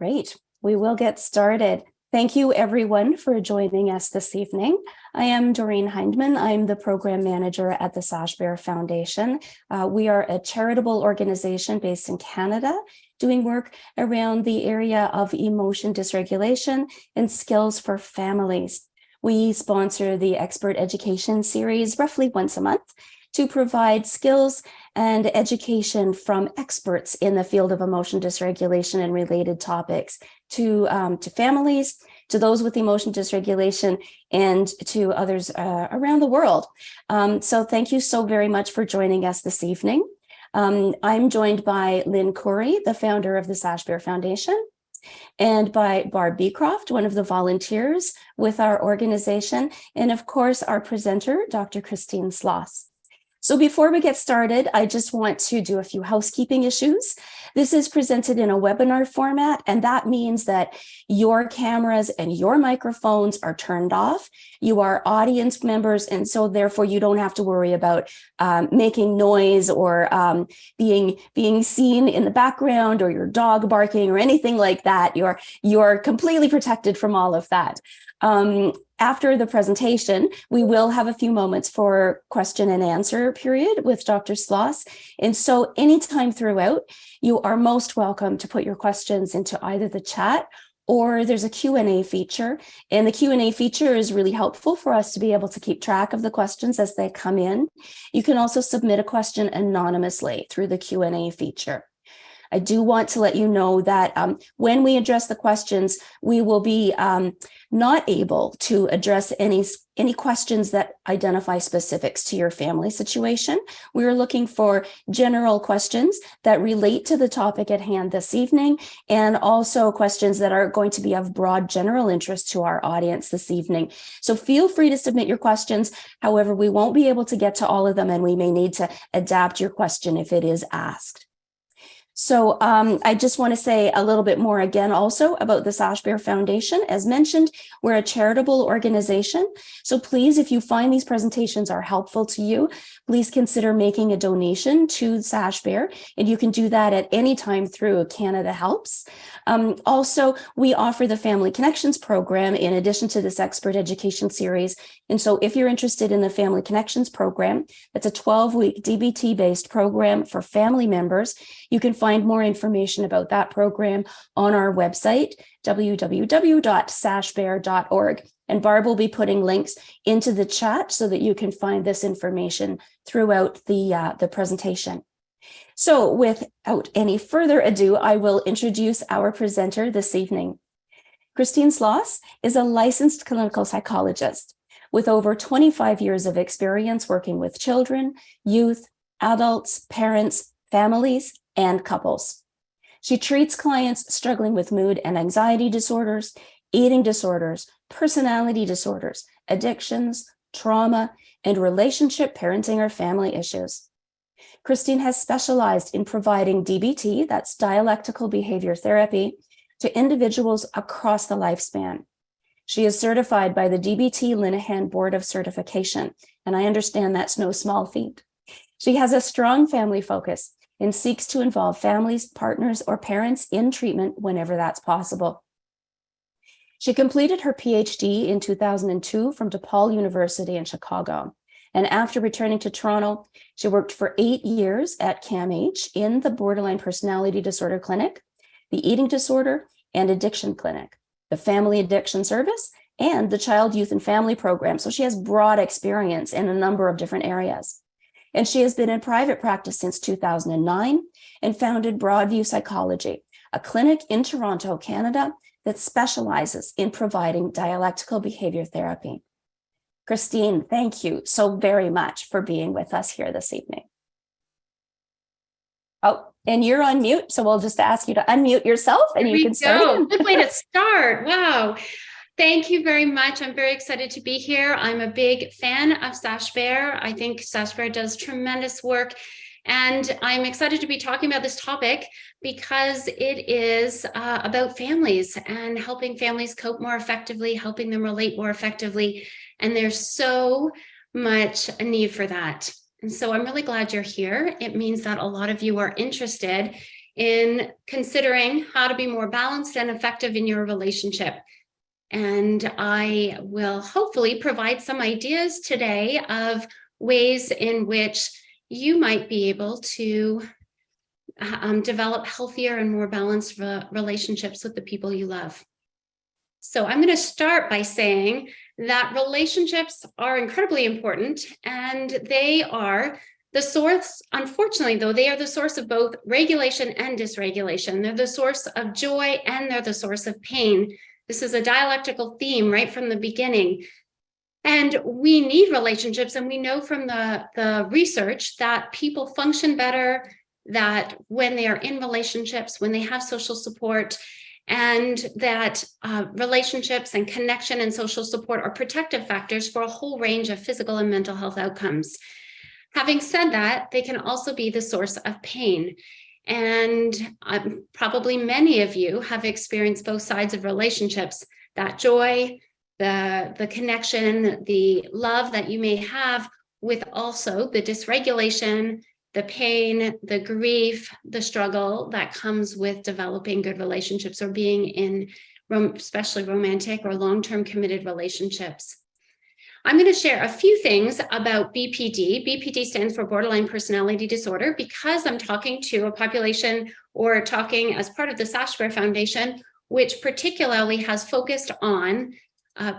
Great. We will get started. Thank you, everyone, for joining us this evening. I am Doreen Hindman. I'm the program manager at the Sashbear Foundation. We are a charitable organization based in Canada, doing work around the area of emotion dysregulation and skills for families. We sponsor the Expert Education Series roughly once a month to provide skills and education from experts in the field of emotion dysregulation and related topics to families, to those with emotion dysregulation, and to others around the world. So thank you so very much for joining us this evening. I'm joined by Lynn Corey, the founder of the Sashbear Foundation, and by Barb Beecroft, one of the volunteers with our organization, and of course, our presenter, Dr. Christine Sloss. So before we get started, I just want to do a few housekeeping issues. This is presented in a webinar format, and that means that your cameras and your microphones are turned off. You are audience members, and so therefore you don't have to worry about making noise or being seen in the background or your dog barking or anything like that. You're completely protected from all of that. After the presentation, we will have a few moments for question and answer period with Dr. Sloss. And so anytime throughout, you are most welcome to put your questions into either the chat or there's a Q&A feature. And the Q&A feature is really helpful for us to be able to keep track of the questions as they come in. You can also submit a question anonymously through the Q&A feature. I do want to let you know that when we address the questions, we will be not able to address any questions that identify specifics to your family situation. We are looking for general questions that relate to the topic at hand this evening, and also questions that are going to be of broad general interest to our audience this evening. So feel free to submit your questions. However, we won't be able to get to all of them, and we may need to adapt your question if it is asked. So I just want to say a little bit more again also about the Sashbear Foundation. As mentioned, we're a charitable organization. So please, if you find these presentations are helpful to you, please consider making a donation to Sashbear. And you can do that at any time through Canada Helps. Also, we offer the Family Connections program in addition to this Expert Education Series. And so if you're interested in the Family Connections program, that's a 12-week DBT-based program for family members. You can find more information about that program on our website, www.sashbear.org. And Barb will be putting links into the chat so that you can find this information throughout the presentation. So without any further ado, I will introduce our presenter this evening. Christine Sloss is a licensed clinical psychologist with over 25 years of experience working with children, youth, adults, parents, families, and couples. She treats clients struggling with mood and anxiety disorders, eating disorders, personality disorders, addictions, trauma, and relationship, parenting, or family issues. Christine has specialized in providing DBT, that's dialectical behavior therapy, to individuals across the lifespan. She is certified by the DBT Linehan Board of Certification, and I understand that's no small feat. She has a strong family focus and seeks to involve families, partners, or parents in treatment whenever that's possible. She completed her PhD in 2002 from DePaul University in Chicago. And after returning to Toronto, she worked for 8 years at CAMH in the Borderline Personality Disorder Clinic, the Eating Disorder and Addiction Clinic, the Family Addiction Service, and the Child, Youth, and Family Program. So she has broad experience in a number of different areas. And she has been in private practice since 2009 and founded Broadview Psychology, a clinic in Toronto, Canada, that specializes in providing dialectical behavior therapy. Christine, thank you so very much for being with us here this evening. Oh, and you're on mute, so we'll just ask you to unmute yourself and you can start. Good way to start. Wow. Thank you very much. I'm very excited to be here. I'm a big fan of Sashbear. I think Sashbear does tremendous work. And I'm excited to be talking about this topic because it is about families and helping families cope more effectively, helping them relate more effectively. And there's so much a need for that. And so I'm really glad you're here. It means that a lot of you are interested in considering how to be more balanced and effective in your relationship. And I will hopefully provide some ideas today of ways in which you might be able to develop healthier and more balanced relationships with the people you love. So I'm going to start by saying that relationships are incredibly important, and they are the source, unfortunately, though, they are the source of both regulation and dysregulation. They're the source of joy and they're the source of pain. This is a dialectical theme right from the beginning. And we need relationships, and we know from the research that people function better, that when they are in relationships, when they have social support, and that relationships and connection and social support are protective factors for a whole range of physical and mental health outcomes. Having said that, they can also be the source of pain. And probably many of you have experienced both sides of relationships, that joy, the connection, the love that you may have, with also the dysregulation, the pain, the grief, the struggle that comes with developing good relationships or being in especially romantic or long-term committed relationships. I'm going to share a few things about BPD. BPD stands for borderline personality disorder, because I'm talking to a population, or talking as part of the Sashbear Foundation, which particularly has focused on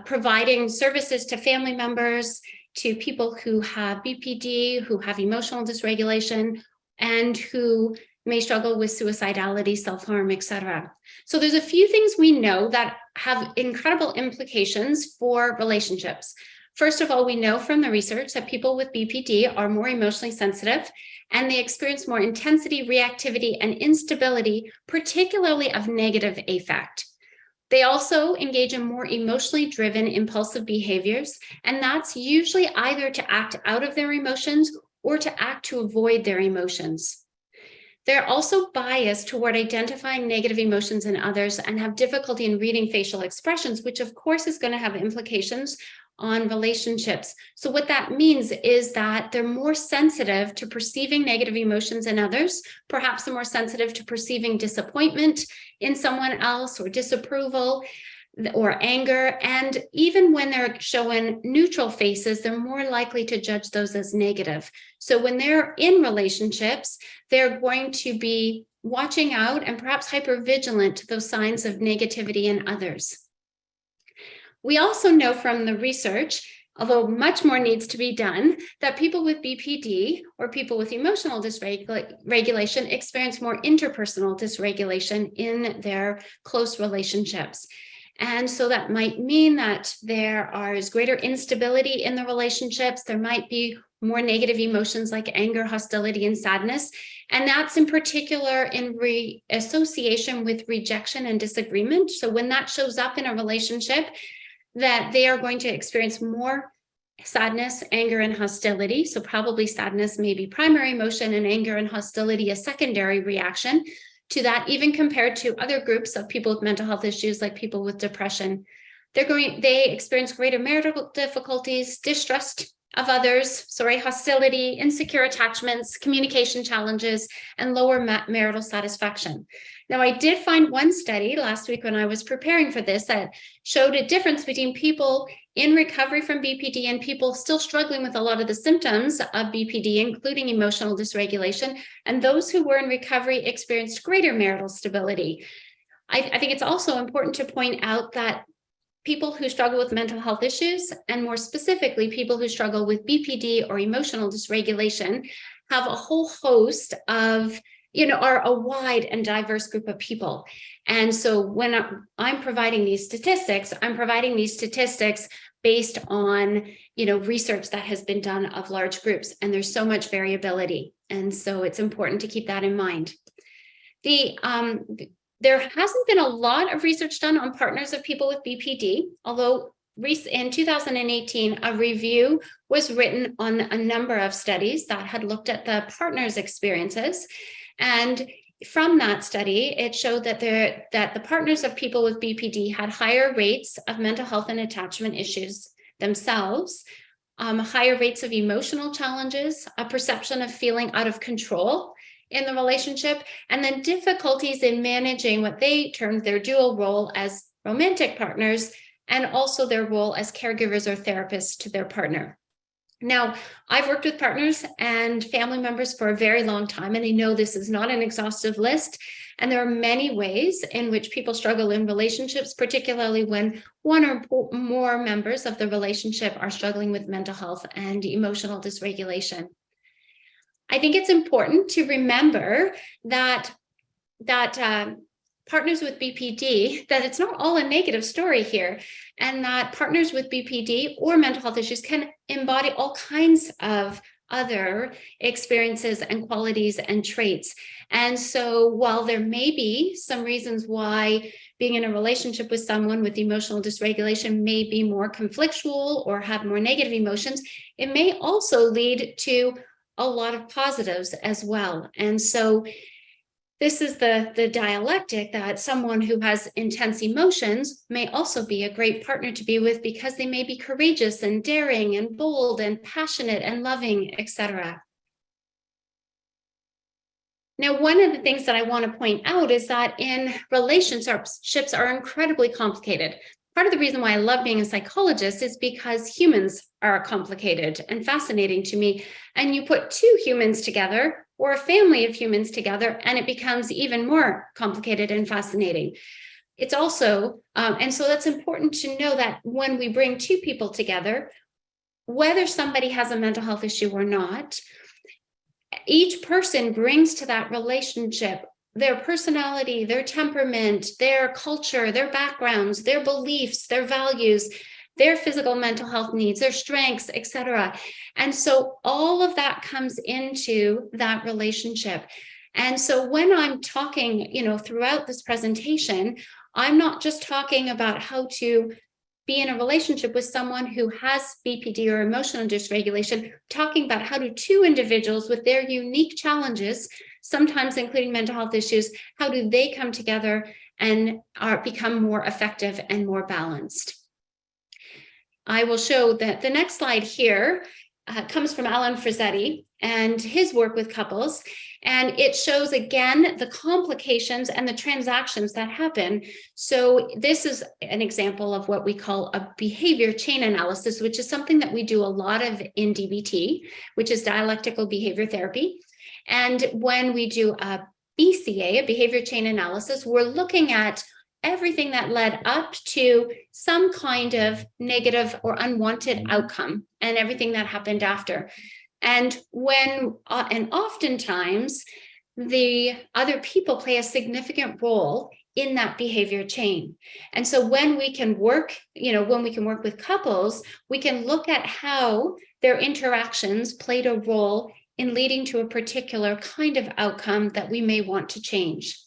providing services to family members, to people who have BPD, who have emotional dysregulation, and who may struggle with suicidality, self-harm, etc. So there's a few things we know that have incredible implications for relationships. First of all, we know from the research that people with BPD are more emotionally sensitive, and they experience more intensity, reactivity, and instability, particularly of negative affect. They also engage in more emotionally driven, impulsive behaviors, and that's usually either to act out of their emotions or to act to avoid their emotions. They're also biased toward identifying negative emotions in others and have difficulty in reading facial expressions, which of course is going to have implications on relationships. So what that means is that they're more sensitive to perceiving negative emotions in others. Perhaps they're more sensitive to perceiving disappointment in someone else, or disapproval, or anger. And even when they're showing neutral faces, they're more likely to judge those as negative. So when they're in relationships, they're going to be watching out and perhaps hypervigilant to those signs of negativity in others. We also know from the research, although much more needs to be done, that people with BPD, or people with emotional dysregulation, experience more interpersonal dysregulation in their close relationships. And so that might mean that there is greater instability in the relationships. There might be more negative emotions like anger, hostility, and sadness. And that's in particular in association with rejection and disagreement. So when that shows up in a relationship, that they are going to experience more sadness, anger, and hostility. So probably sadness may be primary emotion, and anger and hostility a secondary reaction to that, even compared to other groups of people with mental health issues, like people with depression. They experience greater marital difficulties, distrust of others, hostility, insecure attachments, communication challenges, and lower marital satisfaction. Now, I did find one study last week when I was preparing for this that showed a difference between people in recovery from BPD and people still struggling with a lot of the symptoms of BPD, including emotional dysregulation, and those who were in recovery experienced greater marital stability. I think it's also important to point out that people who struggle with mental health issues, and more specifically, people who struggle with BPD or emotional dysregulation, have a whole host of, are a wide and diverse group of people. And so when I'm providing these statistics, I'm providing these statistics based on, research that has been done of large groups, and there's so much variability. And so it's important to keep that in mind. There hasn't been a lot of research done on partners of people with BPD, although in 2018, a review was written on a number of studies that had looked at the partners' experiences. And from that study, it showed that the partners of people with BPD had higher rates of mental health and attachment issues themselves, higher rates of emotional challenges, a perception of feeling out of control in the relationship, and then difficulties in managing what they termed their dual role as romantic partners, and also their role as caregivers or therapists to their partner. Now, I've worked with partners and family members for a very long time, and they know this is not an exhaustive list. And there are many ways in which people struggle in relationships, particularly when one or more members of the relationship are struggling with mental health and emotional dysregulation. I think it's important to remember that partners with BPD, that it's not all a negative story here, and that partners with BPD or mental health issues can embody all kinds of other experiences and qualities and traits. And so while there may be some reasons why being in a relationship with someone with emotional dysregulation may be more conflictual or have more negative emotions, it may also lead to a lot of positives as well. And so this is the dialectic that someone who has intense emotions may also be a great partner to be with, because they may be courageous and daring and bold and passionate and loving, etc. Now, one of the things that I want to point out is that in relationships are incredibly complicated. Part of the reason why I love being a psychologist is because humans are complicated and fascinating to me. And you put two humans together or a family of humans together, and it becomes even more complicated and fascinating. It's also, and so that's important to know that when we bring two people together, whether somebody has a mental health issue or not, each person brings to that relationship their personality, their temperament, their culture, their backgrounds, their beliefs, their values, their physical mental health needs, their strengths, etc. And so all of that comes into that relationship. And so when I'm talking, throughout this presentation, I'm not just talking about how to be in a relationship with someone who has BPD or emotional dysregulation, talking about how do two individuals with their unique challenges, sometimes including mental health issues, how do they come together and become more effective and more balanced. I will show that the next slide here comes from Alan Frazzetti and his work with couples. And it shows, again, the complications and the transactions that happen. So this is an example of what we call a behavior chain analysis, which is something that we do a lot of in DBT, which is dialectical behavior therapy. And when we do a BCA, a behavior chain analysis, we're looking at everything that led up to some kind of negative or unwanted outcome and everything that happened after. And oftentimes the other people play a significant role in that behavior chain. And so when we can work, with couples, we can look at how their interactions played a role in leading to a particular kind of outcome that we may want to change.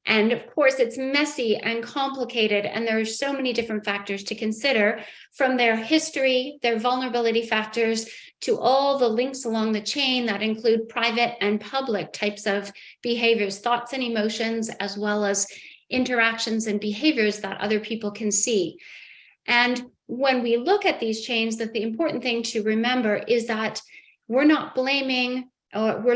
And of course, it's messy and complicated, and there are so many different factors to consider, from their history, their vulnerability factors, to all the links along the chain that include private and public types of behaviors, thoughts and emotions, as well as interactions and behaviors that other people can see. And when we look at these chains, that the important thing to remember is that we're not blaming, or we're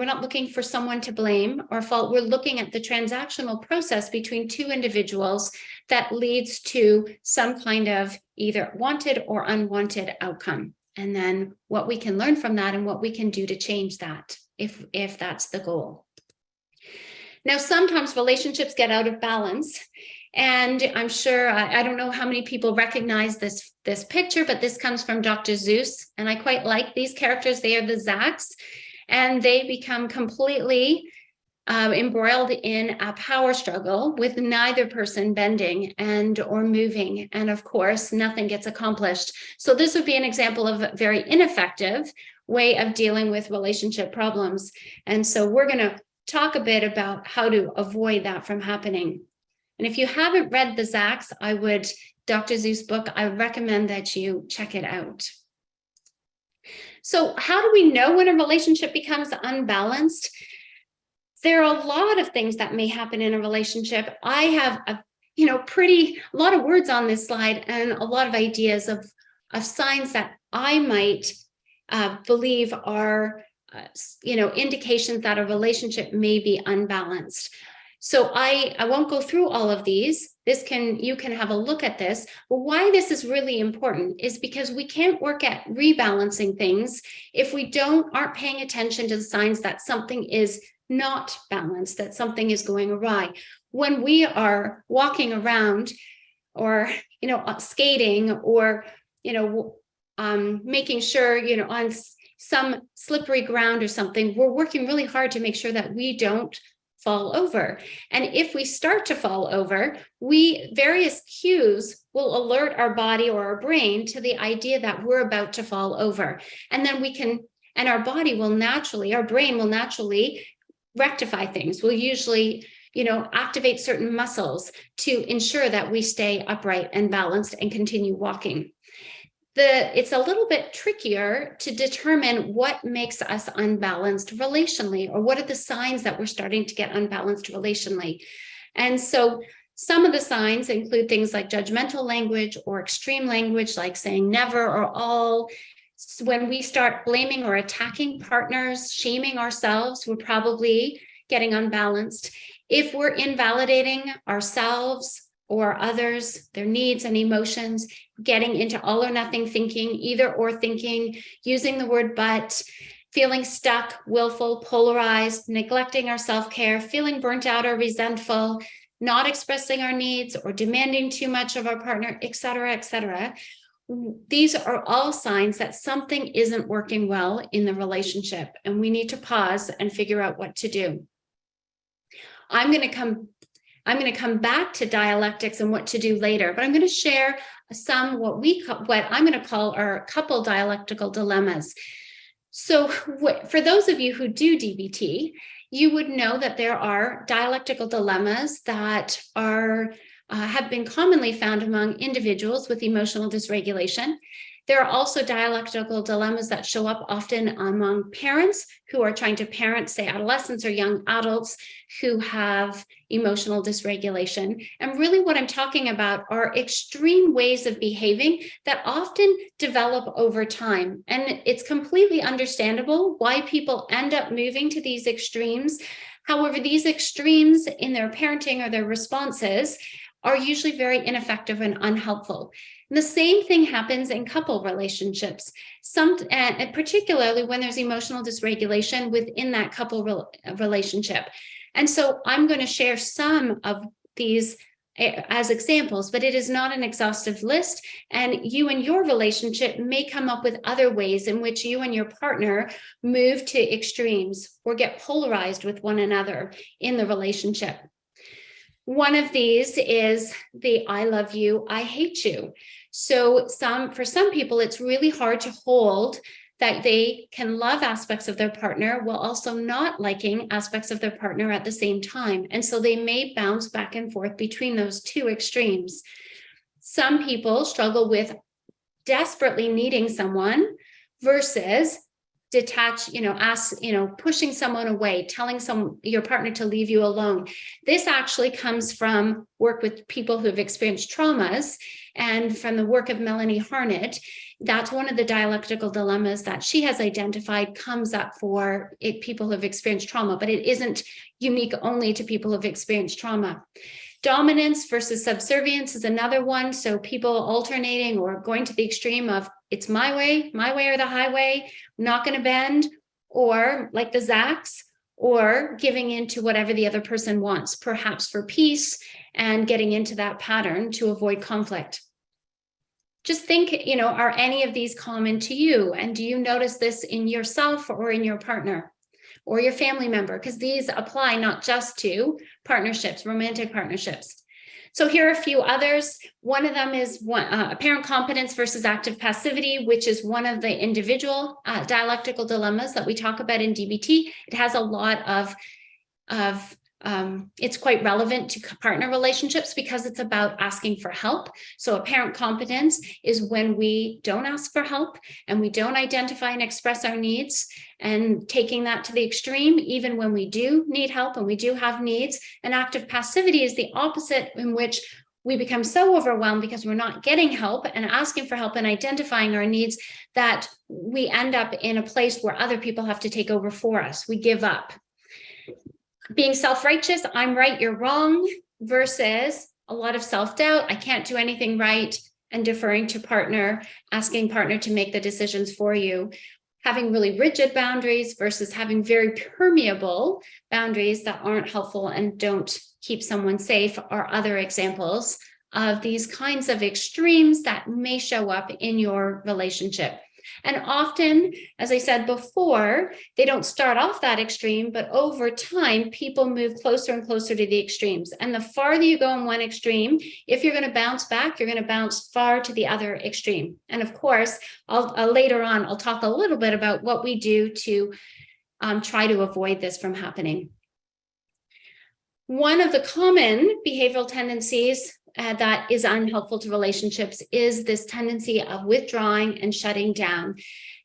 not looking for someone to blame or fault. We're looking at the transactional process between two individuals that leads to some kind of either wanted or unwanted outcome. And then what we can learn from that and what we can do to change that, if that's the goal. Now, sometimes relationships get out of balance. And I'm sure, I don't know how many people recognize this picture, but this comes from Dr. Seuss. And I quite like these characters. They are the Zacks, and they become completely embroiled in a power struggle with neither person bending or moving. And of course, nothing gets accomplished. So this would be an example of a very ineffective way of dealing with relationship problems. And so we're going to talk a bit about how to avoid that from happening. And if you haven't read the Zacks, Dr. Seuss book, I recommend that you check it out. So how do we know when a relationship becomes unbalanced? There are a lot of things that may happen in a relationship. I have a lot of words on this slide and a lot of ideas of signs that I might believe are indications that a relationship may be unbalanced. So I won't go through all of these. You can have a look at this. But why this is really important is because we can't work at rebalancing things if we aren't paying attention to the signs that something is not balanced, that something is going awry. When we are walking around or, skating or, making sure, on some slippery ground or something, we're working really hard to make sure that we don't fall over. And if we start to fall over, various cues will alert our body or our brain to the idea that we're about to fall over. And then our brain will naturally rectify things. We'll usually, activate certain muscles to ensure that we stay upright and balanced and continue walking. It's a little bit trickier to determine what makes us unbalanced relationally, or what are the signs that we're starting to get unbalanced relationally. And so some of the signs include things like judgmental language or extreme language, like saying never or all. When we start blaming or attacking partners, shaming ourselves, we're probably getting unbalanced. If we're invalidating ourselves or others, their needs and emotions, getting into all or nothing thinking, either or thinking, using the word but, feeling stuck, willful, polarized, neglecting our self-care, feeling burnt out or resentful, not expressing our needs or demanding too much of our partner, et cetera, et cetera. These are all signs that something isn't working well in the relationship, and we need to pause and figure out what to do. I'm going to come back to dialectics and what to do later, but I'm going to share some what I'm going to call our couple dialectical dilemmas. So for those of you who do DBT, you would know that there are dialectical dilemmas that have been commonly found among individuals with emotional dysregulation. There are also dialectical dilemmas that show up often among parents who are trying to parent, say, adolescents or young adults who have emotional dysregulation. And really what I'm talking about are extreme ways of behaving that often develop over time. And it's completely understandable why people end up moving to these extremes. However, these extremes in their parenting or their responses are usually very ineffective and unhelpful. And the same thing happens in couple relationships, and particularly when there's emotional dysregulation within that couple relationship. And so I'm going to share some of these as examples, but it is not an exhaustive list. And you and your relationship may come up with other ways in which you and your partner move to extremes or get polarized with one another in the relationship. One of these is the I love you, I hate you. So for some people, it's really hard to hold that they can love aspects of their partner while also not liking aspects of their partner at the same time. And so they may bounce back and forth between those two extremes. Some people struggle with desperately needing someone versus pushing someone away, telling your partner to leave you alone. This actually comes from work with people who have experienced traumas, and from the work of Melanie Harnett. That's one of the dialectical dilemmas that she has identified comes up for people who have experienced trauma, but it isn't unique only to people who have experienced trauma. Dominance versus subservience is another one. So people alternating or going to the extreme of it's my way or the highway, I'm not going to bend, or like the Zacks, or giving in to whatever the other person wants, perhaps for peace, and getting into that pattern to avoid conflict. Just think, are any of these common to you? And do you notice this in yourself or in your partner or your family member? Because these apply not just to partnerships, romantic partnerships. So here are a few others. One of them is apparent competence versus active passivity, which is one of the individual dialectical dilemmas that we talk about in DBT. It has a lot of it's quite relevant to partner relationships because it's about asking for help. So apparent competence is when we don't ask for help and we don't identify and express our needs, and taking that to the extreme, even when we do need help and we do have needs. And active passivity is the opposite, in which we become so overwhelmed because we're not getting help and asking for help and identifying our needs that we end up in a place where other people have to take over for us. We give up. Being self-righteous, I'm right, you're wrong, versus a lot of self-doubt, I can't do anything right, and deferring to partner, asking partner to make the decisions for you. Having really rigid boundaries versus having very permeable boundaries that aren't helpful and don't keep someone safe are other examples of these kinds of extremes that may show up in your relationship. And often, as I said before, they don't start off that extreme, but over time, people move closer and closer to the extremes. And the farther you go in one extreme, if you're going to bounce back, you're going to bounce far to the other extreme. And of course, later on, I'll talk a little bit about what we do to try to avoid this from happening. One of the common behavioral tendencies that is unhelpful to relationships is this tendency of withdrawing and shutting down.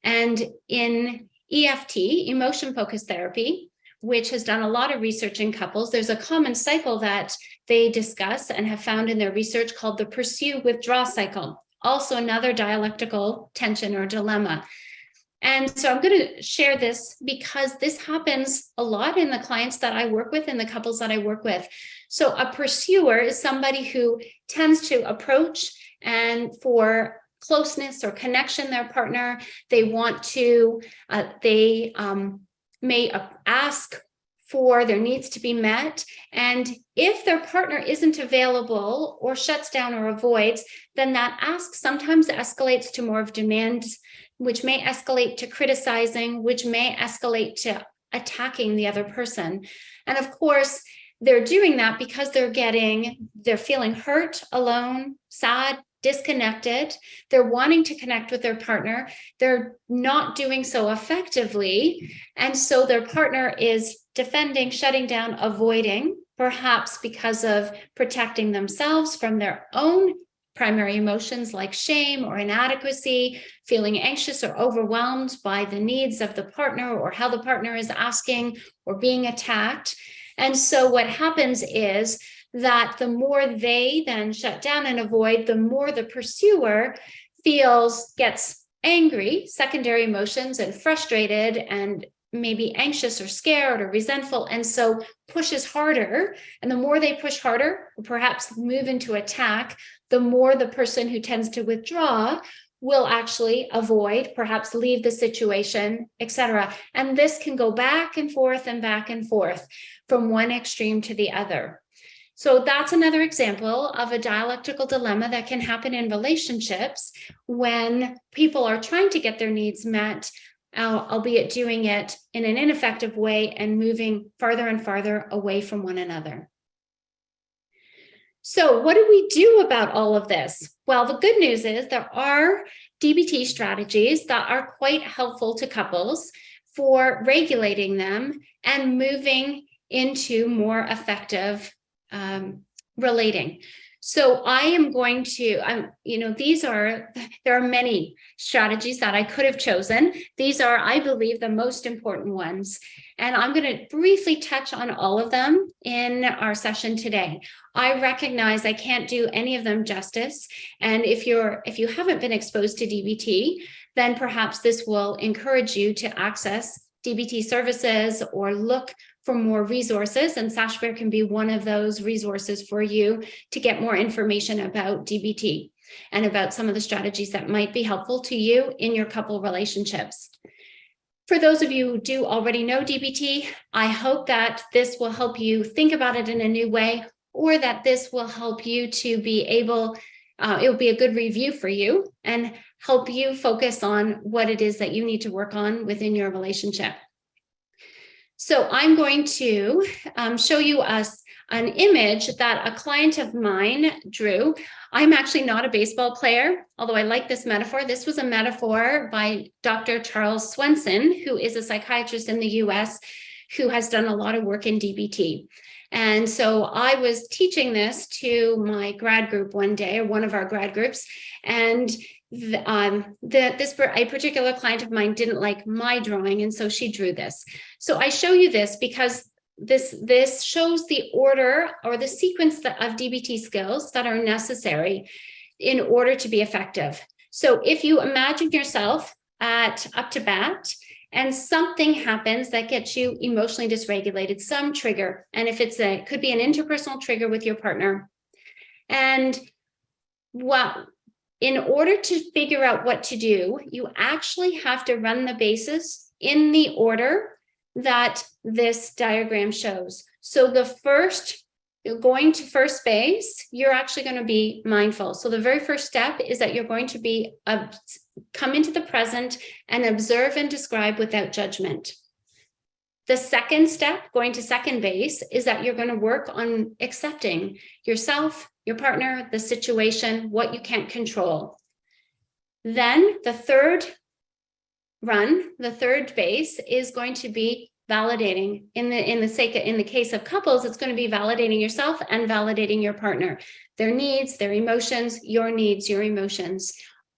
And in EFT, emotion-focused therapy, which has done a lot of research in couples, there's a common cycle that they discuss and have found in their research called the pursue-withdraw cycle, also another dialectical tension or dilemma. And so I'm going to share this because this happens a lot in the clients that I work with and the couples that I work with. So a pursuer is somebody who tends to approach and for closeness or connection, their partner, they want to, they may ask for their needs to be met. And if their partner isn't available or shuts down or avoids, then that ask sometimes escalates to more of demands, which may escalate to criticizing, which may escalate to attacking the other person. And of course, they're doing that because they're feeling hurt, alone, sad, disconnected. They're wanting to connect with their partner. They're not doing so effectively. And so their partner is defending, shutting down, avoiding, perhaps because of protecting themselves from their own primary emotions like shame or inadequacy, feeling anxious or overwhelmed by the needs of the partner or how the partner is asking or being attacked. And so what happens is that the more they then shut down and avoid, the more the pursuer gets angry, secondary emotions, and frustrated and maybe anxious or scared or resentful, and so pushes harder. And the more they push harder, or perhaps move into attack, the more the person who tends to withdraw will actually avoid, perhaps leave the situation, etc. And this can go back and forth from one extreme to the other. So that's another example of a dialectical dilemma that can happen in relationships when people are trying to get their needs met, albeit doing it in an ineffective way and moving farther and farther away from one another. So what do we do about all of this? Well, the good news is there are DBT strategies that are quite helpful to couples for regulating them and moving into more effective relating. So I am going to, there are many strategies that I could have chosen. These are, I believe, the most important ones. And I'm going to briefly touch on all of them in our session today. I recognize I can't do any of them justice. And if you haven't been exposed to DBT, then perhaps this will encourage you to access DBT services or look for more resources, and Sashbear can be one of those resources for you to get more information about DBT and about some of the strategies that might be helpful to you in your couple relationships. For those of you who do already know DBT, I hope that this will help you think about it in a new way, or that this will help you to be able, it will be a good review for you and help you focus on what it is that you need to work on within your relationship. So I'm going to show you an image that a client of mine drew. I'm actually not a baseball player, although I like this metaphor. This was a metaphor by Dr. Charles Swenson, who is a psychiatrist in the US who has done a lot of work in DBT. And so I was teaching this to my grad group one day, or one of our grad groups, and a particular client of mine didn't like my drawing, and so she drew this. So I show you this because this shows the order or the sequence of DBT skills that are necessary in order to be effective. So if you imagine yourself up to bat and something happens that gets you emotionally dysregulated, some trigger, and if it could be an interpersonal trigger with your partner, and in order to figure out what to do, you actually have to run the bases in the order that this diagram shows. So going to first base, you're actually going to be mindful. So the very first step is that you're going to be come into the present and observe and describe without judgment. The second step, going to second base, is that you're going to work on accepting yourself, your partner, the situation, what you can't control. Then the third base is going to be validating. In the case of couples, it's going to be validating yourself and validating your partner, their needs, their emotions, your needs, your emotions.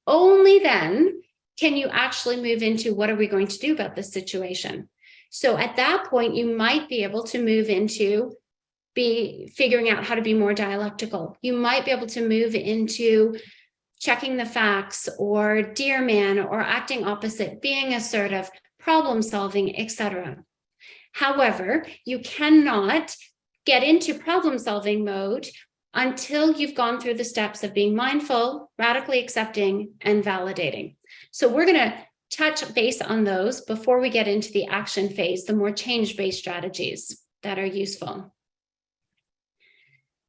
Only then can you actually move into what are we going to do about this situation. So at that point, you might be able to move into figuring out how to be more dialectical. You might be able to move into checking the facts, or dear man, or acting opposite, being assertive, problem solving, etc. However, you cannot get into problem solving mode until you've gone through the steps of being mindful, radically accepting, and validating. So we're going to touch base on those before we get into the action phase, the more change-based strategies that are useful.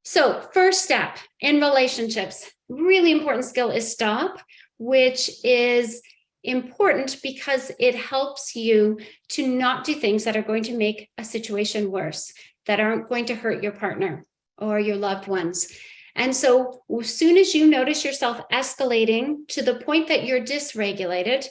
So first step in relationships, really important skill is stop, which is important because it helps you to not do things that are going to make a situation worse, that aren't going to hurt your partner or your loved ones. And so as soon as you notice yourself escalating to the point that you're dysregulated,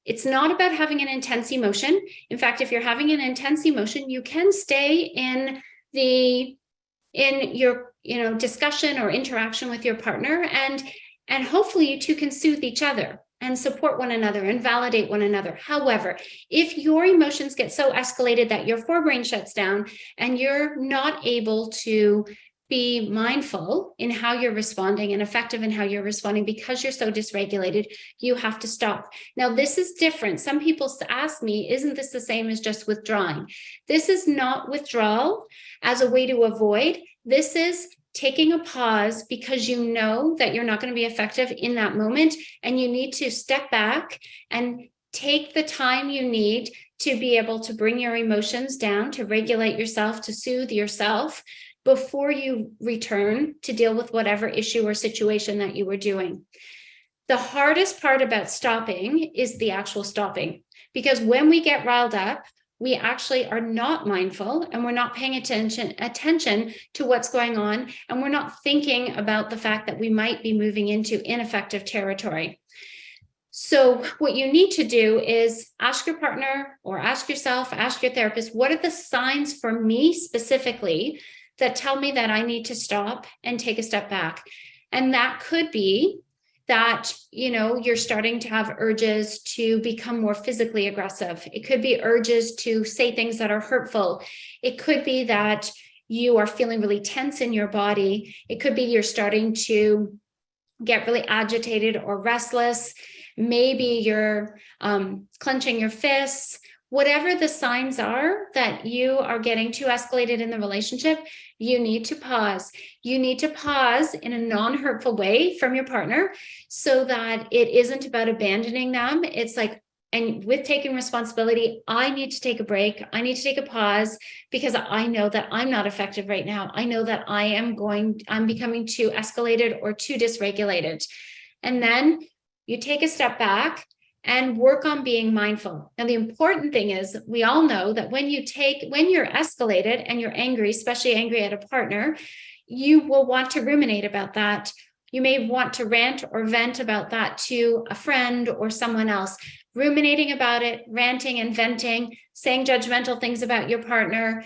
it's not about having an intense emotion. In fact, if you're having an intense emotion, you can stay in your discussion or interaction with your partner, and hopefully you two can soothe each other and support one another and validate one another. However, if your emotions get so escalated that your forebrain shuts down and you're not able to be mindful in how you're responding and effective in how you're responding because you're so dysregulated, you have to stop. Now, this is different. Some people ask me, isn't this the same as just withdrawing? This is not withdrawal as a way to avoid. This is taking a pause because you know that you're not going to be effective in that moment, and you need to step back and take the time you need to be able to bring your emotions down, to regulate yourself, to soothe yourself before you return to deal with whatever issue or situation that you were doing. The hardest part about stopping is the actual stopping, because when we get riled up, we actually are not mindful and we're not paying attention to what's going on, and we're not thinking about the fact that we might be moving into ineffective territory. So what you need to do is ask your partner or ask yourself, ask your therapist, what are the signs for me specifically that tell me that I need to stop and take a step back? And that could be that, you're starting to have urges to become more physically aggressive. It could be urges to say things that are hurtful. It could be that you are feeling really tense in your body. It could be you're starting to get really agitated or restless. Maybe you're clenching your fists. Whatever the signs are that you are getting too escalated in the relationship, you need to pause. You need to pause in a non-hurtful way from your partner so that it isn't about abandoning them. It's like, and with taking responsibility, I need to take a break. I need to take a pause because I know that I'm not effective right now. I know that I'm becoming too escalated or too dysregulated. And then you take a step back and work on being mindful. Now, the important thing is we all know that when you're escalated and you're angry, especially angry at a partner, you will want to ruminate about that. You may want to rant or vent about that to a friend or someone else, ruminating about it, ranting and venting, saying judgmental things about your partner,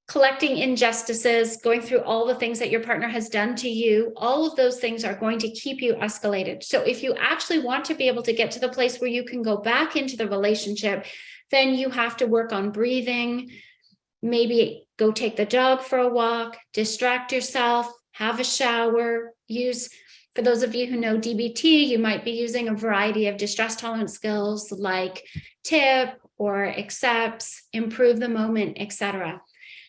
collecting injustices, going through all the things that your partner has done to you. All of those things are going to keep you escalated. So if you actually want to be able to get to the place where you can go back into the relationship, then you have to work on breathing, maybe go take the dog for a walk, distract yourself, have a shower, for those of you who know DBT, you might be using a variety of distress tolerance skills like tip or accepts, improve the moment, etc.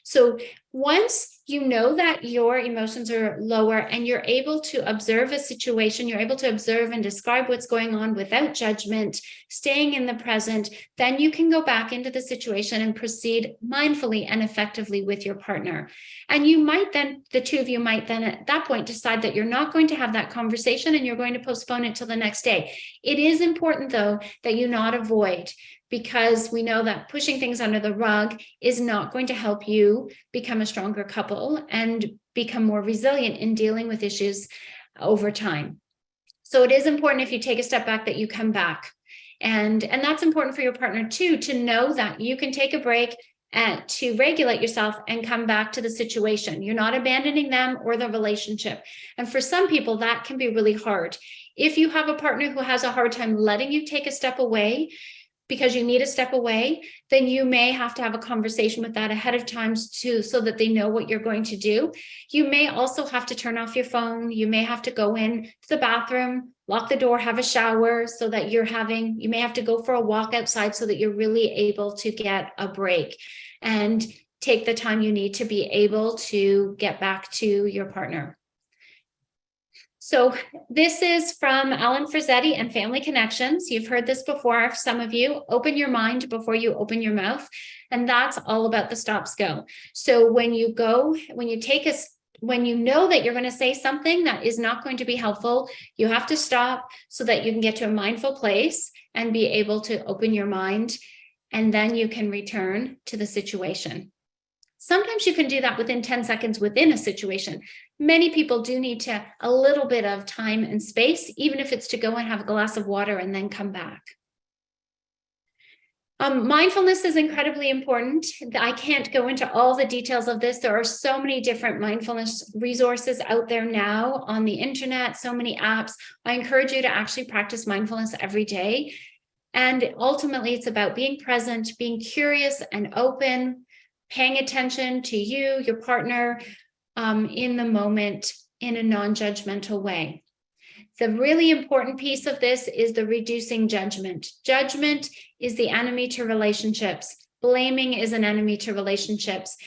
So once you know that your emotions are lower and you're able to observe a situation, you're able to observe and describe what's going on without judgment, staying in the present, then you can go back into the situation and proceed mindfully and effectively with your partner. And you might then, the two of you might then at that point decide that you're not going to have that conversation and you're going to postpone it till the next day. It is important, though, that you not avoid, because we know that pushing things under the rug is not going to help you become a stronger couple and become more resilient in dealing with issues over time. So it is important, if you take a step back, that you come back. And that's important for your partner too, to know that you can take a break and to regulate yourself and come back to the situation. You're not abandoning them or the relationship. And for some people, that can be really hard. If you have a partner who has a hard time letting you take a step away, because you need a step away, then you may have to have a conversation with that ahead of time too, so that they know what you're going to do. You may also have to turn off your phone. You may have to go in to the bathroom, lock the door, have a shower, so that you may have to go for a walk outside so that you're really able to get a break and take the time you need to be able to get back to your partner. So this is from Alan Frazzetti and Family Connections. You've heard this before, some of you. Open your mind before you open your mouth. And that's all about the stops go. So when you know that you're going to say something that is not going to be helpful, you have to stop so that you can get to a mindful place and be able to open your mind. And then you can return to the situation. Sometimes you can do that within 10 seconds within a situation. Many people do need a little bit of time and space, even if it's to go and have a glass of water and then come back. Mindfulness is incredibly important. I can't go into all the details of this. There are so many different mindfulness resources out there now on the internet, so many apps. I encourage you to actually practice mindfulness every day. And ultimately, it's about being present, being curious and open, paying attention to you, your partner, in the moment in a non-judgmental way. The really important piece of this is the reducing judgment. Judgment is the enemy to relationships. Blaming is an enemy to relationships.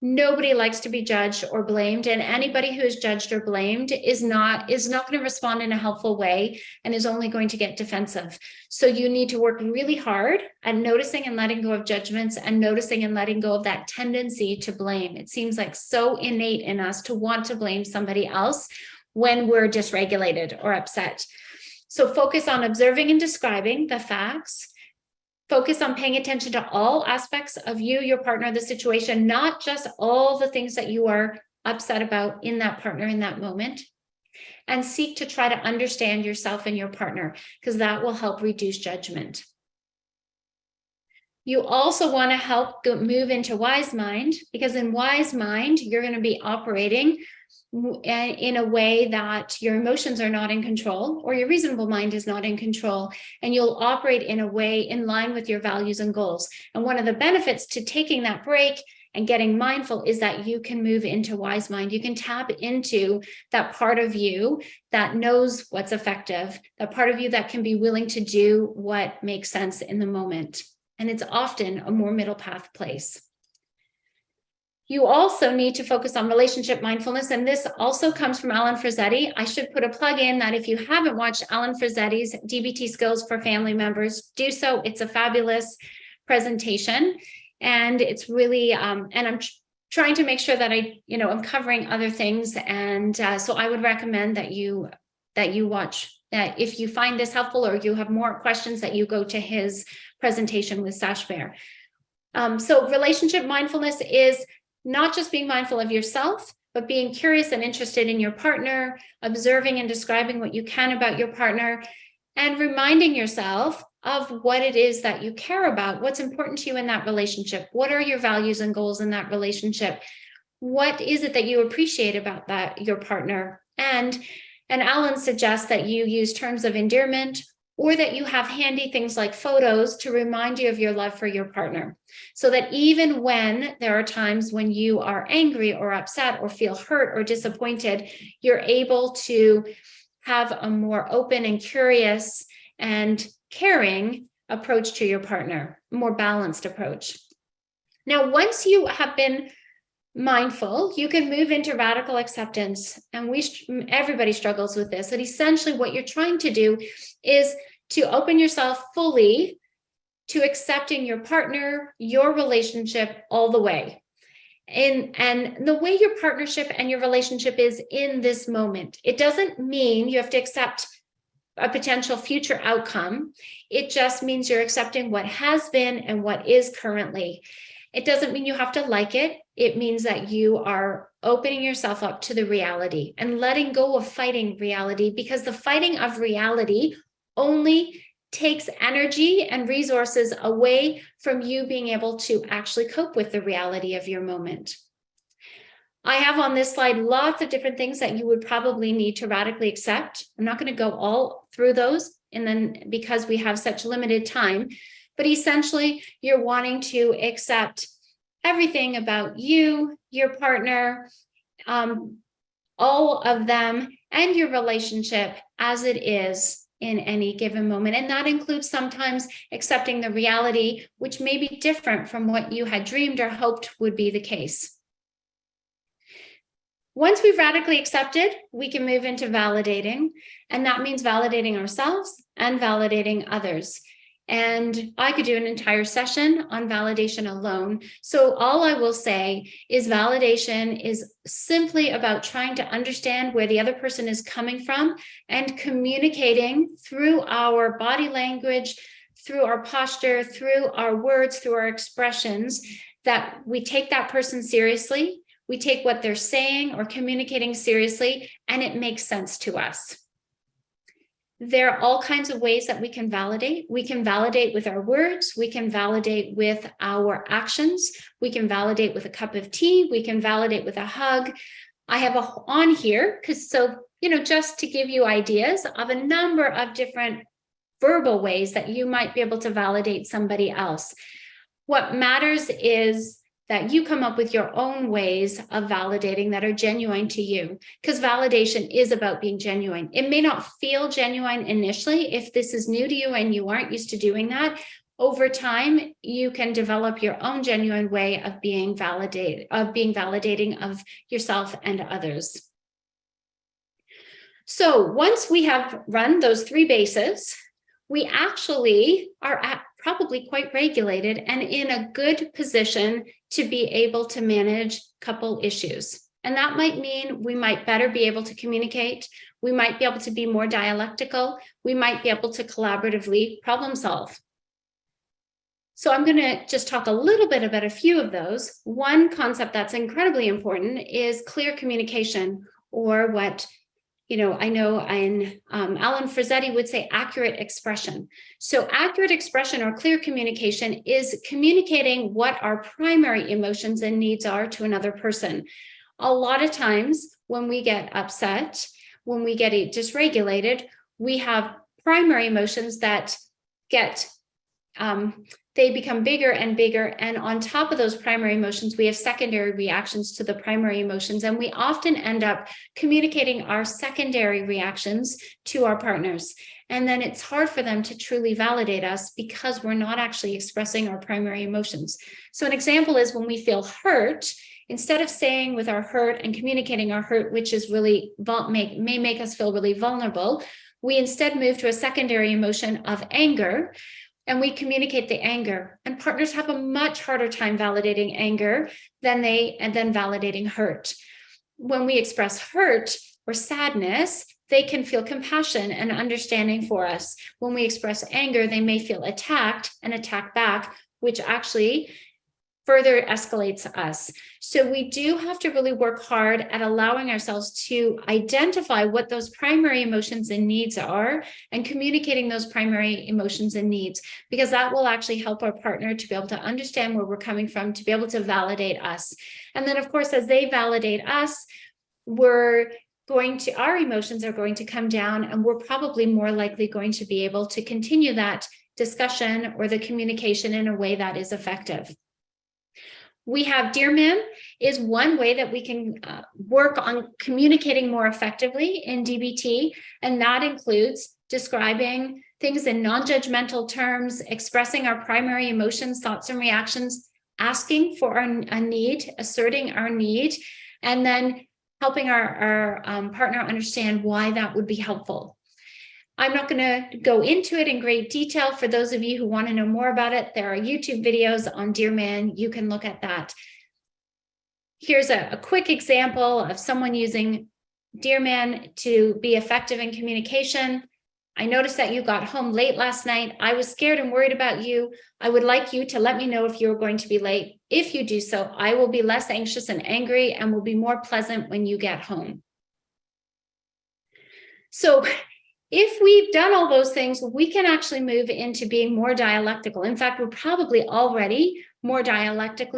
Nobody likes to be judged or blamed, and anybody who is judged or blamed is not going to respond in a helpful way and is only going to get defensive. So you need to work really hard at noticing and letting go of judgments and noticing and letting go of that tendency to blame. It seems like so innate in us to want to blame somebody else when we're dysregulated or upset. So focus on observing and describing the facts. Focus on paying attention to all aspects of you, your partner, the situation, not just all the things that you are upset about in that partner in that moment. And seek to try to understand yourself and your partner, because that will help reduce judgment. You also want to help move into wise mind, because in wise mind, you're going to be operating in a way that your emotions are not in control, or your reasonable mind is not in control, and you'll operate in a way in line with your values and goals. And one of the benefits to taking that break and getting mindful is that you can move into wise mind. You can tap into that part of you that knows what's effective, that part of you that can be willing to do what makes sense in the moment. And it's often a more middle path place. You also need to focus on relationship mindfulness, and this also comes from Alan Frazzetti. I should put a plug in that if you haven't watched Alan Frazzetti's DBT Skills for Family Members, do so. It's a fabulous presentation, and it's really, and I'm trying to make sure that I'm covering other things, and so I would recommend that you watch that. If you find this helpful or you have more questions, that you go to his presentation with Sashbear. So relationship mindfulness is not just being mindful of yourself, but being curious and interested in your partner, observing and describing what you can about your partner, and reminding yourself of what it is that you care about, what's important to you in that relationship. What are your values and goals in that relationship? What is it that you appreciate about your partner? And Alan suggests that you use terms of endearment or that you have handy things like photos to remind you of your love for your partner, so that even when there are times when you are angry or upset or feel hurt or disappointed, you're able to have a more open and curious and caring approach to your partner, a more balanced approach. Now, once you have been mindful, you can move into radical acceptance. And everybody struggles with this. And essentially what you're trying to do is to open yourself fully to accepting your partner, your relationship all the way. And the way your partnership and your relationship is in this moment. It doesn't mean you have to accept a potential future outcome. It just means you're accepting what has been and what is currently. It doesn't mean you have to like it. It means that you are opening yourself up to the reality and letting go of fighting reality, because the fighting of reality only takes energy and resources away from you being able to actually cope with the reality of your moment. I have on this slide lots of different things that you would probably need to radically accept. I'm not going to go all through those, and then because we have such limited time, but essentially you're wanting to accept everything about you, your partner, all of them, and your relationship as it is in any given moment. And that includes sometimes accepting the reality, which may be different from what you had dreamed or hoped would be the case. Once we've radically accepted, we can move into validating, and that means validating ourselves and validating others. And I could do an entire session on validation alone. So all I will say is validation is simply about trying to understand where the other person is coming from and communicating through our body language, through our posture, through our words, through our expressions, that we take that person seriously. We take what they're saying or communicating seriously, and it makes sense to us. There are all kinds of ways that we can validate. We can validate with our words. We can validate with our actions. We can validate with a cup of tea. We can validate with a hug. I have on here, just to give you ideas of a number of different verbal ways that you might be able to validate somebody else. What matters is that you come up with your own ways of validating that are genuine to you, because validation is about being genuine. It may not feel genuine initially if this is new to you and you aren't used to doing that. Over time, you can develop your own genuine way of being validating of yourself and others. So once we have run those three bases, we actually are probably quite regulated and in a good position to be able to manage couple issues. And that might mean we might better be able to communicate. We might be able to be more dialectical. We might be able to collaboratively problem solve. So I'm going to just talk a little bit about a few of those. One concept that's incredibly important is clear communication, or what I know Alan Frazzetti would say accurate expression. So accurate expression or clear communication is communicating what our primary emotions and needs are to another person. A lot of times when we get upset, when we get dysregulated, we have primary emotions that they become bigger and bigger. And on top of those primary emotions, we have secondary reactions to the primary emotions. And we often end up communicating our secondary reactions to our partners. And then it's hard for them to truly validate us because we're not actually expressing our primary emotions. So an example is when we feel hurt, instead of saying with our hurt and communicating our hurt, which is really may make us feel really vulnerable, we instead move to a secondary emotion of anger. And we communicate the anger, and partners have a much harder time validating anger than validating hurt. When we express hurt or sadness, they can feel compassion and understanding for us. When we express anger, they may feel attacked and attack back, which actually further escalates us. So we do have to really work hard at allowing ourselves to identify what those primary emotions and needs are and communicating those primary emotions and needs, because that will actually help our partner to be able to understand where we're coming from, to be able to validate us. And then, of course, as they validate us, we're our emotions are going to come down, and we're probably more likely going to be able to continue that discussion or the communication in a way that is effective. We have Dear Ma'am is one way that we can work on communicating more effectively in DBT, and that includes describing things in non-judgmental terms, expressing our primary emotions, thoughts, and reactions, asking for a need, asserting our need, and then helping our partner understand why that would be helpful. I'm not going to go into it in great detail. For those of you who want to know more about it, there are YouTube videos on Dear Man. You can look at that. Here's a quick example of someone using Dear Man to be effective in communication. I noticed that you got home late last night. I was scared and worried about you. I would like you to let me know if you're going to be late. If you do so, I will be less anxious and angry and will be more pleasant when you get home. So if we've done all those things, we can actually move into being more dialectical. In fact, we're probably already more dialectical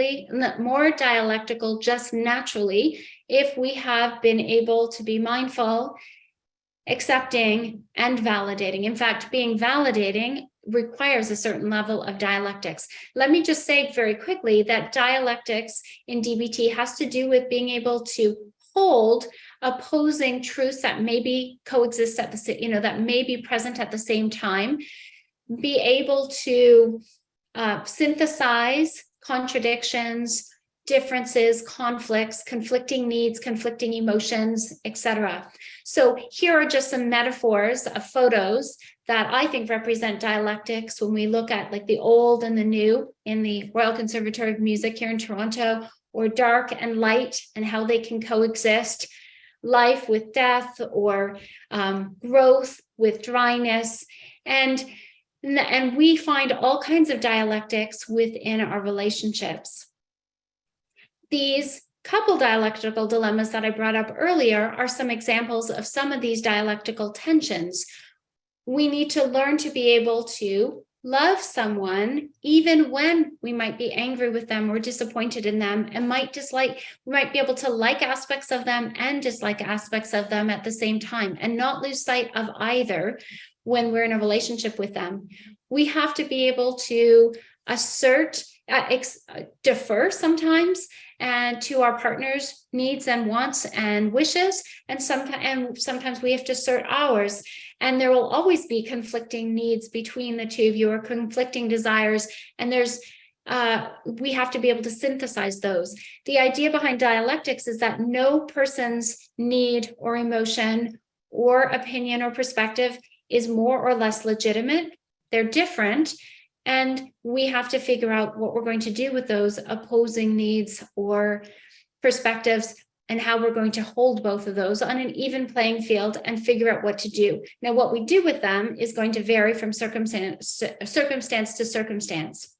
just naturally if we have been able to be mindful, accepting, and validating. In fact, being validating requires a certain level of dialectics. Let me just say very quickly that dialectics in DBT has to do with being able to hold opposing truths that maybe coexist at the that may be present at the same time, be able to synthesize contradictions, differences, conflicts, conflicting needs, conflicting emotions, etc. So here are just some metaphors of photos that I think represent dialectics when we look at like the old and the new in the Royal Conservatory of Music here in Toronto, or dark and light and how they can coexist, life with death, or growth with dryness. And we find all kinds of dialectics within our relationships. These couple dialectical dilemmas that I brought up earlier are some examples of some of these dialectical tensions. We need to learn to be able to love someone even when we might be angry with them or disappointed in them, and we might be able to like aspects of them and dislike aspects of them at the same time, and not lose sight of either when we're in a relationship with them. We have to be able to defer sometimes and to our partner's needs and wants and wishes, and sometimes we have to assert ours. And there will always be conflicting needs between the two of you, or conflicting desires, and we have to be able to synthesize those. The idea behind dialectics is that no person's need or emotion or opinion or perspective is more or less legitimate. They're different, and we have to figure out what we're going to do with those opposing needs or perspectives, and how we're going to hold both of those on an even playing field and figure out what to do. Now, what we do with them is going to vary from circumstance to circumstance.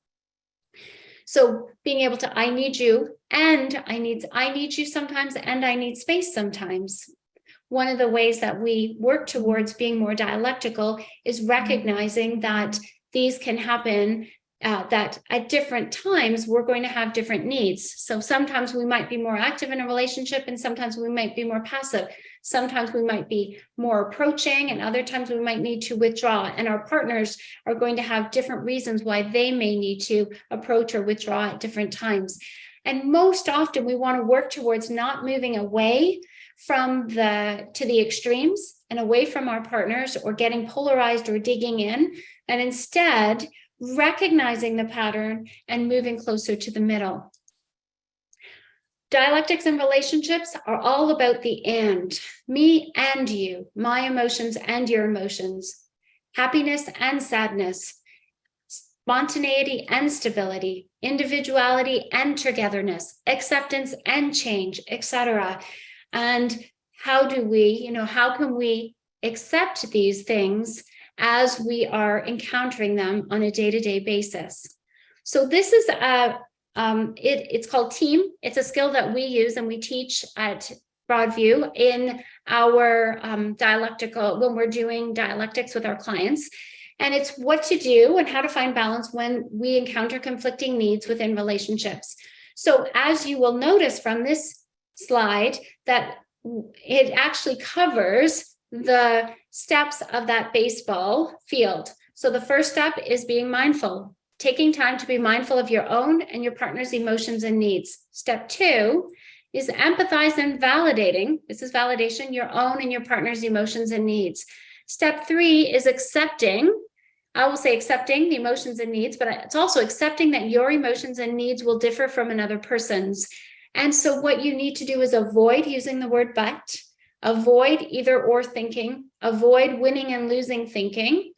So being able to, I need you, and I need you sometimes, and I need space sometimes. One of the ways that we work towards being more dialectical is recognizing that these can happen, that at different times we're going to have different needs. So sometimes we might be more active in a relationship, and sometimes we might be more passive. Sometimes we might be more approaching, and other times we might need to withdraw. And our partners are going to have different reasons why they may need to approach or withdraw at different times. And most often we want to work towards not moving away to the extremes and away from our partners, or getting polarized or digging in, and instead recognizing the pattern and moving closer to the middle. Dialectics in relationships are all about the and, me and you, my emotions and your emotions, happiness and sadness, spontaneity and stability, individuality and togetherness, acceptance and change, etc. And how can we accept these things as we are encountering them on a day-to-day basis? So this is it's called TEAM. It's a skill that we use and we teach at Broadview in our when we're doing dialectics with our clients. And it's what to do and how to find balance when we encounter conflicting needs within relationships. So as you will notice from this slide, that it actually covers the steps of that baseball field. So the first step is being mindful, taking time to be mindful of your own and your partner's emotions and needs. Step 2 is empathize and validating. This is validation, your own and your partner's emotions and needs. Step 3 is accepting. I will say accepting the emotions and needs, but it's also accepting that your emotions and needs will differ from another person's. And so what you need to do is avoid using the word but, avoid either or thinking, avoid winning and losing thinking,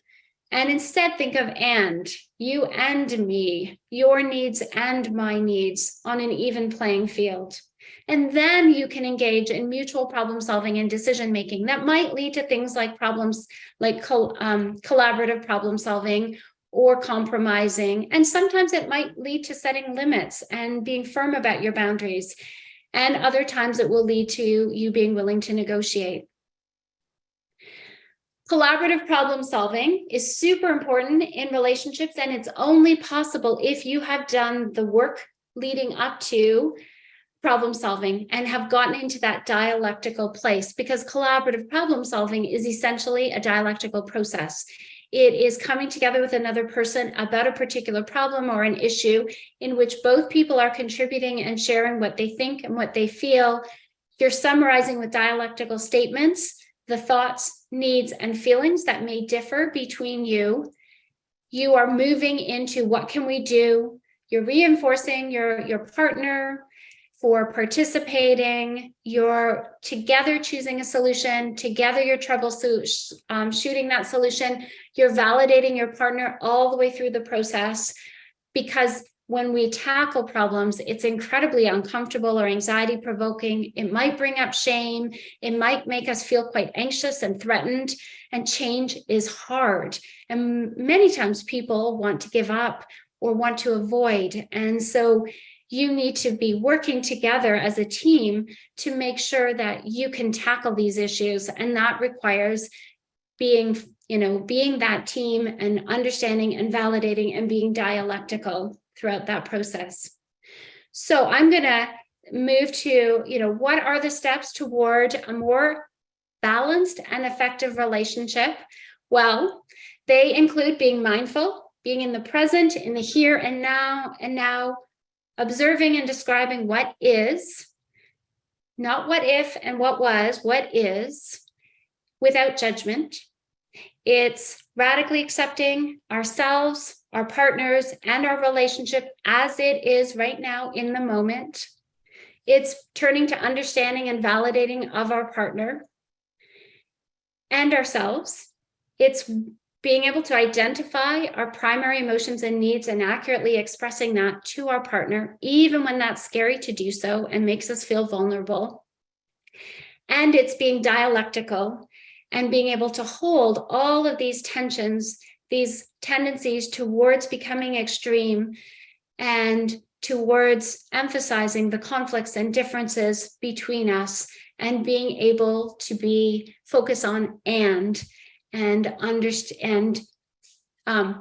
and instead think of and, you and me, your needs and my needs on an even playing field. And then you can engage in mutual problem solving and decision making that might lead to things like problems like collaborative problem solving or compromising. And sometimes it might lead to setting limits and being firm about your boundaries. And other times it will lead to you being willing to negotiate. Collaborative problem solving is super important in relationships, and it's only possible if you have done the work leading up to problem solving and have gotten into that dialectical place, because collaborative problem solving is essentially a dialectical process. It is coming together with another person about a particular problem or an issue in which both people are contributing and sharing what they think and what they feel. You're summarizing with dialectical statements the thoughts, needs, and feelings that may differ between you. You are moving into what can we do? You're reinforcing your partner for participating, you're together choosing a solution, together you're shooting that solution, you're validating your partner all the way through the process, because when we tackle problems, it's incredibly uncomfortable or anxiety provoking. It might bring up shame. It might make us feel quite anxious and threatened, and change is hard. And many times people want to give up or want to avoid. And so you need to be working together as a team to make sure that you can tackle these issues. And that requires being that team and understanding and validating and being dialectical throughout that process. So I'm going to move to, what are the steps toward a more balanced and effective relationship? Well, they include being mindful, being in the present, in the here and now, observing and describing what is, not what if and what was, what is, without judgment. It's radically accepting ourselves, our partners, and our relationship as it is right now in the moment. It's turning to understanding and validating of our partner and ourselves. It's being able to identify our primary emotions and needs and accurately expressing that to our partner, even when that's scary to do so and makes us feel vulnerable. And it's being dialectical and being able to hold all of these tensions, these tendencies towards becoming extreme and towards emphasizing the conflicts and differences between us, and being able to be focused on and understand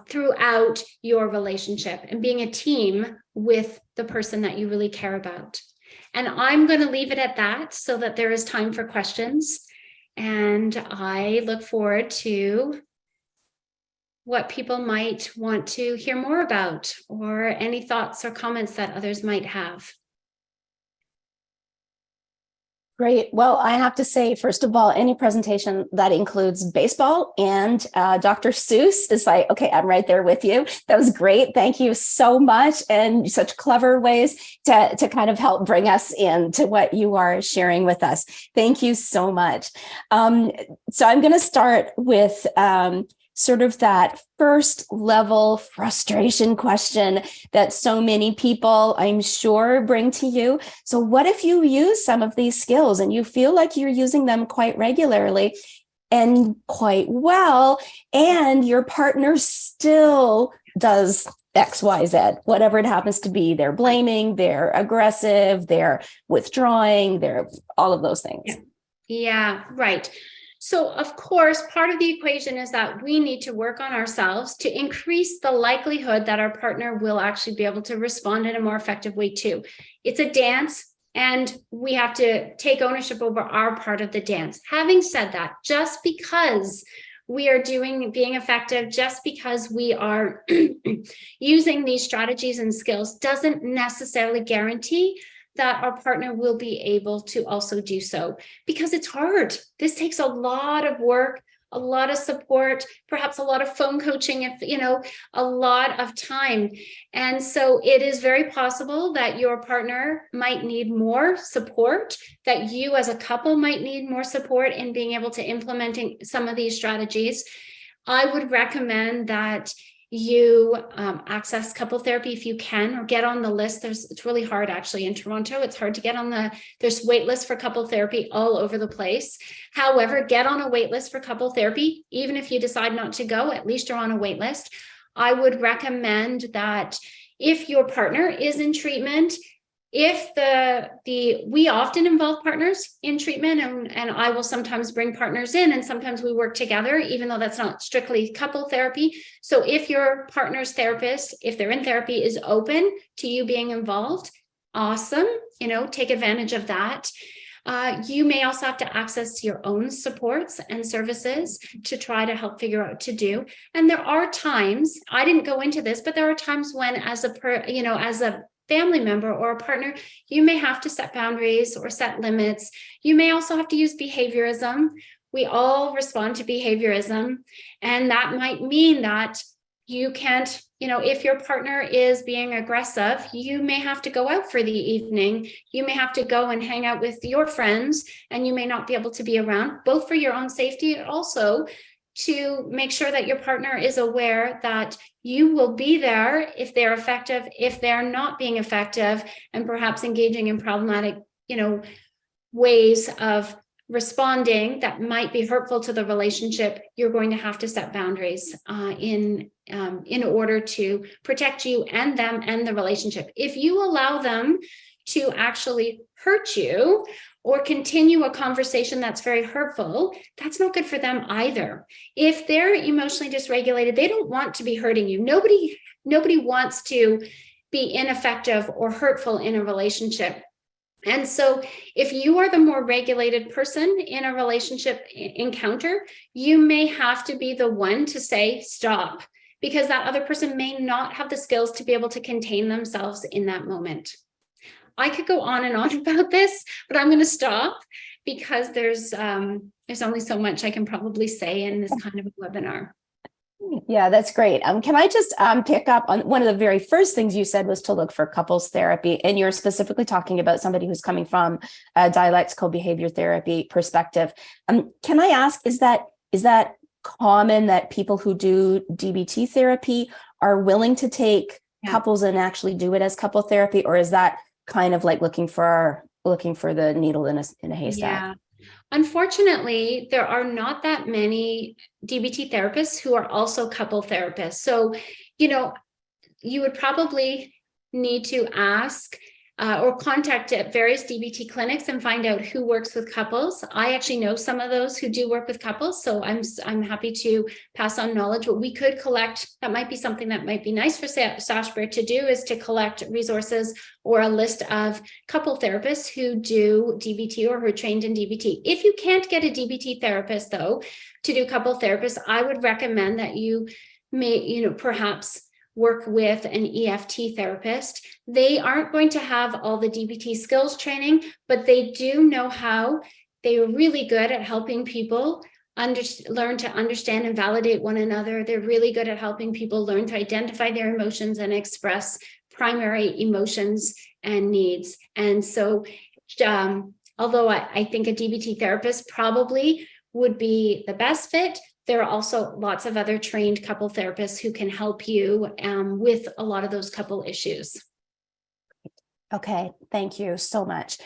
throughout your relationship, and being a team with the person that you really care about. And I'm going to leave it at that so that there is time for questions. And I look forward to what people might want to hear more about, or any thoughts or comments that others might have. Great. Well, I have to say, first of all, any presentation that includes baseball and Dr. Seuss is like, okay, I'm right there with you. That was great. Thank you so much. And such clever ways to kind of help bring us into what you are sharing with us. Thank you so much. So I'm going to start with sort of that first level frustration question that so many people, I'm sure, bring to you. So what if you use some of these skills and you feel like you're using them quite regularly and quite well, and your partner still does X, Y, Z, whatever it happens to be? They're blaming, they're aggressive, they're withdrawing, they're all of those things. Yeah, right. So, of course, part of the equation is that we need to work on ourselves to increase the likelihood that our partner will actually be able to respond in a more effective way too. It's a dance. and we have to take ownership over our part of the dance. Having said that, just because we are being effective, just because we are using these strategies and skills, doesn't necessarily guarantee that our partner will be able to also do so, because it's hard. This takes a lot of work, a lot of support, perhaps a lot of phone coaching, a lot of time. And so it is very possible that your partner might need more support, that you as a couple might need more support in being able to implementing some of these strategies. I would recommend that you access couple therapy if you can, or get on the list. It's really hard actually in Toronto. It's hard to get on there's wait lists for couple therapy all over the place. However, get on a wait list for couple therapy. Even if you decide not to go, at least you're on a wait list. I would recommend that if your partner is in treatment, if we often involve partners in treatment, and I will sometimes bring partners in, and sometimes we work together, even though that's not strictly couple therapy. So if your partner's therapist, if they're in therapy, is open to you being involved, awesome, take advantage of that. You may also have to access your own supports and services to try to help figure out what to do. And there are times, I didn't go into this, but there are times when as a family member or a partner, you may have to set boundaries or set limits. You may also have to use behaviorism. We all respond to behaviorism. And that might mean that you can't, if your partner is being aggressive, you may have to go out for the evening. You may have to go and hang out with your friends, and you may not be able to be around, both for your own safety and also to make sure that your partner is aware that you will be there if they're effective, if they're not being effective, and perhaps engaging in problematic, ways of responding that might be hurtful to the relationship. You're going to have to set boundaries in order to protect you and them and the relationship. If you allow them to actually hurt you or continue a conversation that's very hurtful, that's not good for them either. If they're emotionally dysregulated, they don't want to be hurting you. Nobody wants to be ineffective or hurtful in a relationship. And so if you are the more regulated person in a relationship encounter, you may have to be the one to say stop, because that other person may not have the skills to be able to contain themselves in that moment. I could go on and on about this, but I'm going to stop because there's only so much I can probably say in this kind of a webinar. Yeah, that's great. Can I just pick up on one of the very first things you said was to look for couples therapy, and you're specifically talking about somebody who's coming from a dialectical behavior therapy perspective. Can I ask, is that common that people who do DBT therapy are willing to take couples and actually do it as couple therapy, or is that kind of like looking for the needle in a haystack? Yeah. Unfortunately, there are not that many DBT therapists who are also couple therapists. So, you would probably need to ask or contact at various DBT clinics and find out who works with couples. I actually know some of those who do work with couples, so I'm happy to pass on knowledge. What we could collect, that might be something that might be nice for Sashbear to do, is to collect resources or a list of couple therapists who do DBT or who are trained in DBT. If you can't get a DBT therapist, though, to do couple therapists, I would recommend that you may, perhaps work with an EFT therapist. They aren't going to have all the DBT skills training, but they do know how. They are really good at helping people learn to understand and validate one another. They're really good at helping people learn to identify their emotions and express primary emotions and needs. And so, although I think a DBT therapist probably would be the best fit, there are also lots of other trained couple therapists who can help you with a lot of those couple issues. Okay, thank you so much.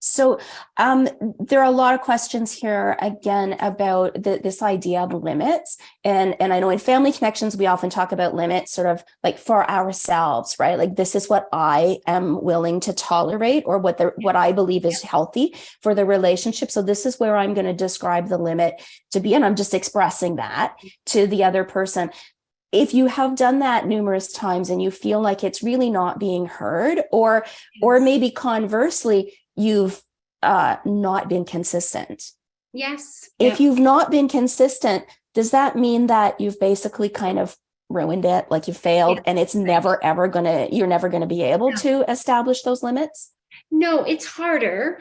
So there are a lot of questions here again about this idea of limits. And I know in family connections, we often talk about limits sort of like for ourselves, right? Like this is what I am willing to tolerate, or what I believe is healthy for the relationship. So this is where I'm going to describe the limit to be. And I'm just expressing that to the other person. if you have done that numerous times and you feel like it's really not being heard, or maybe conversely, you've not been consistent. Yes. If you've not been consistent, does that mean that you've basically kind of ruined it, like you failed, and it's never ever you're never gonna be able to establish those limits? No, it's harder.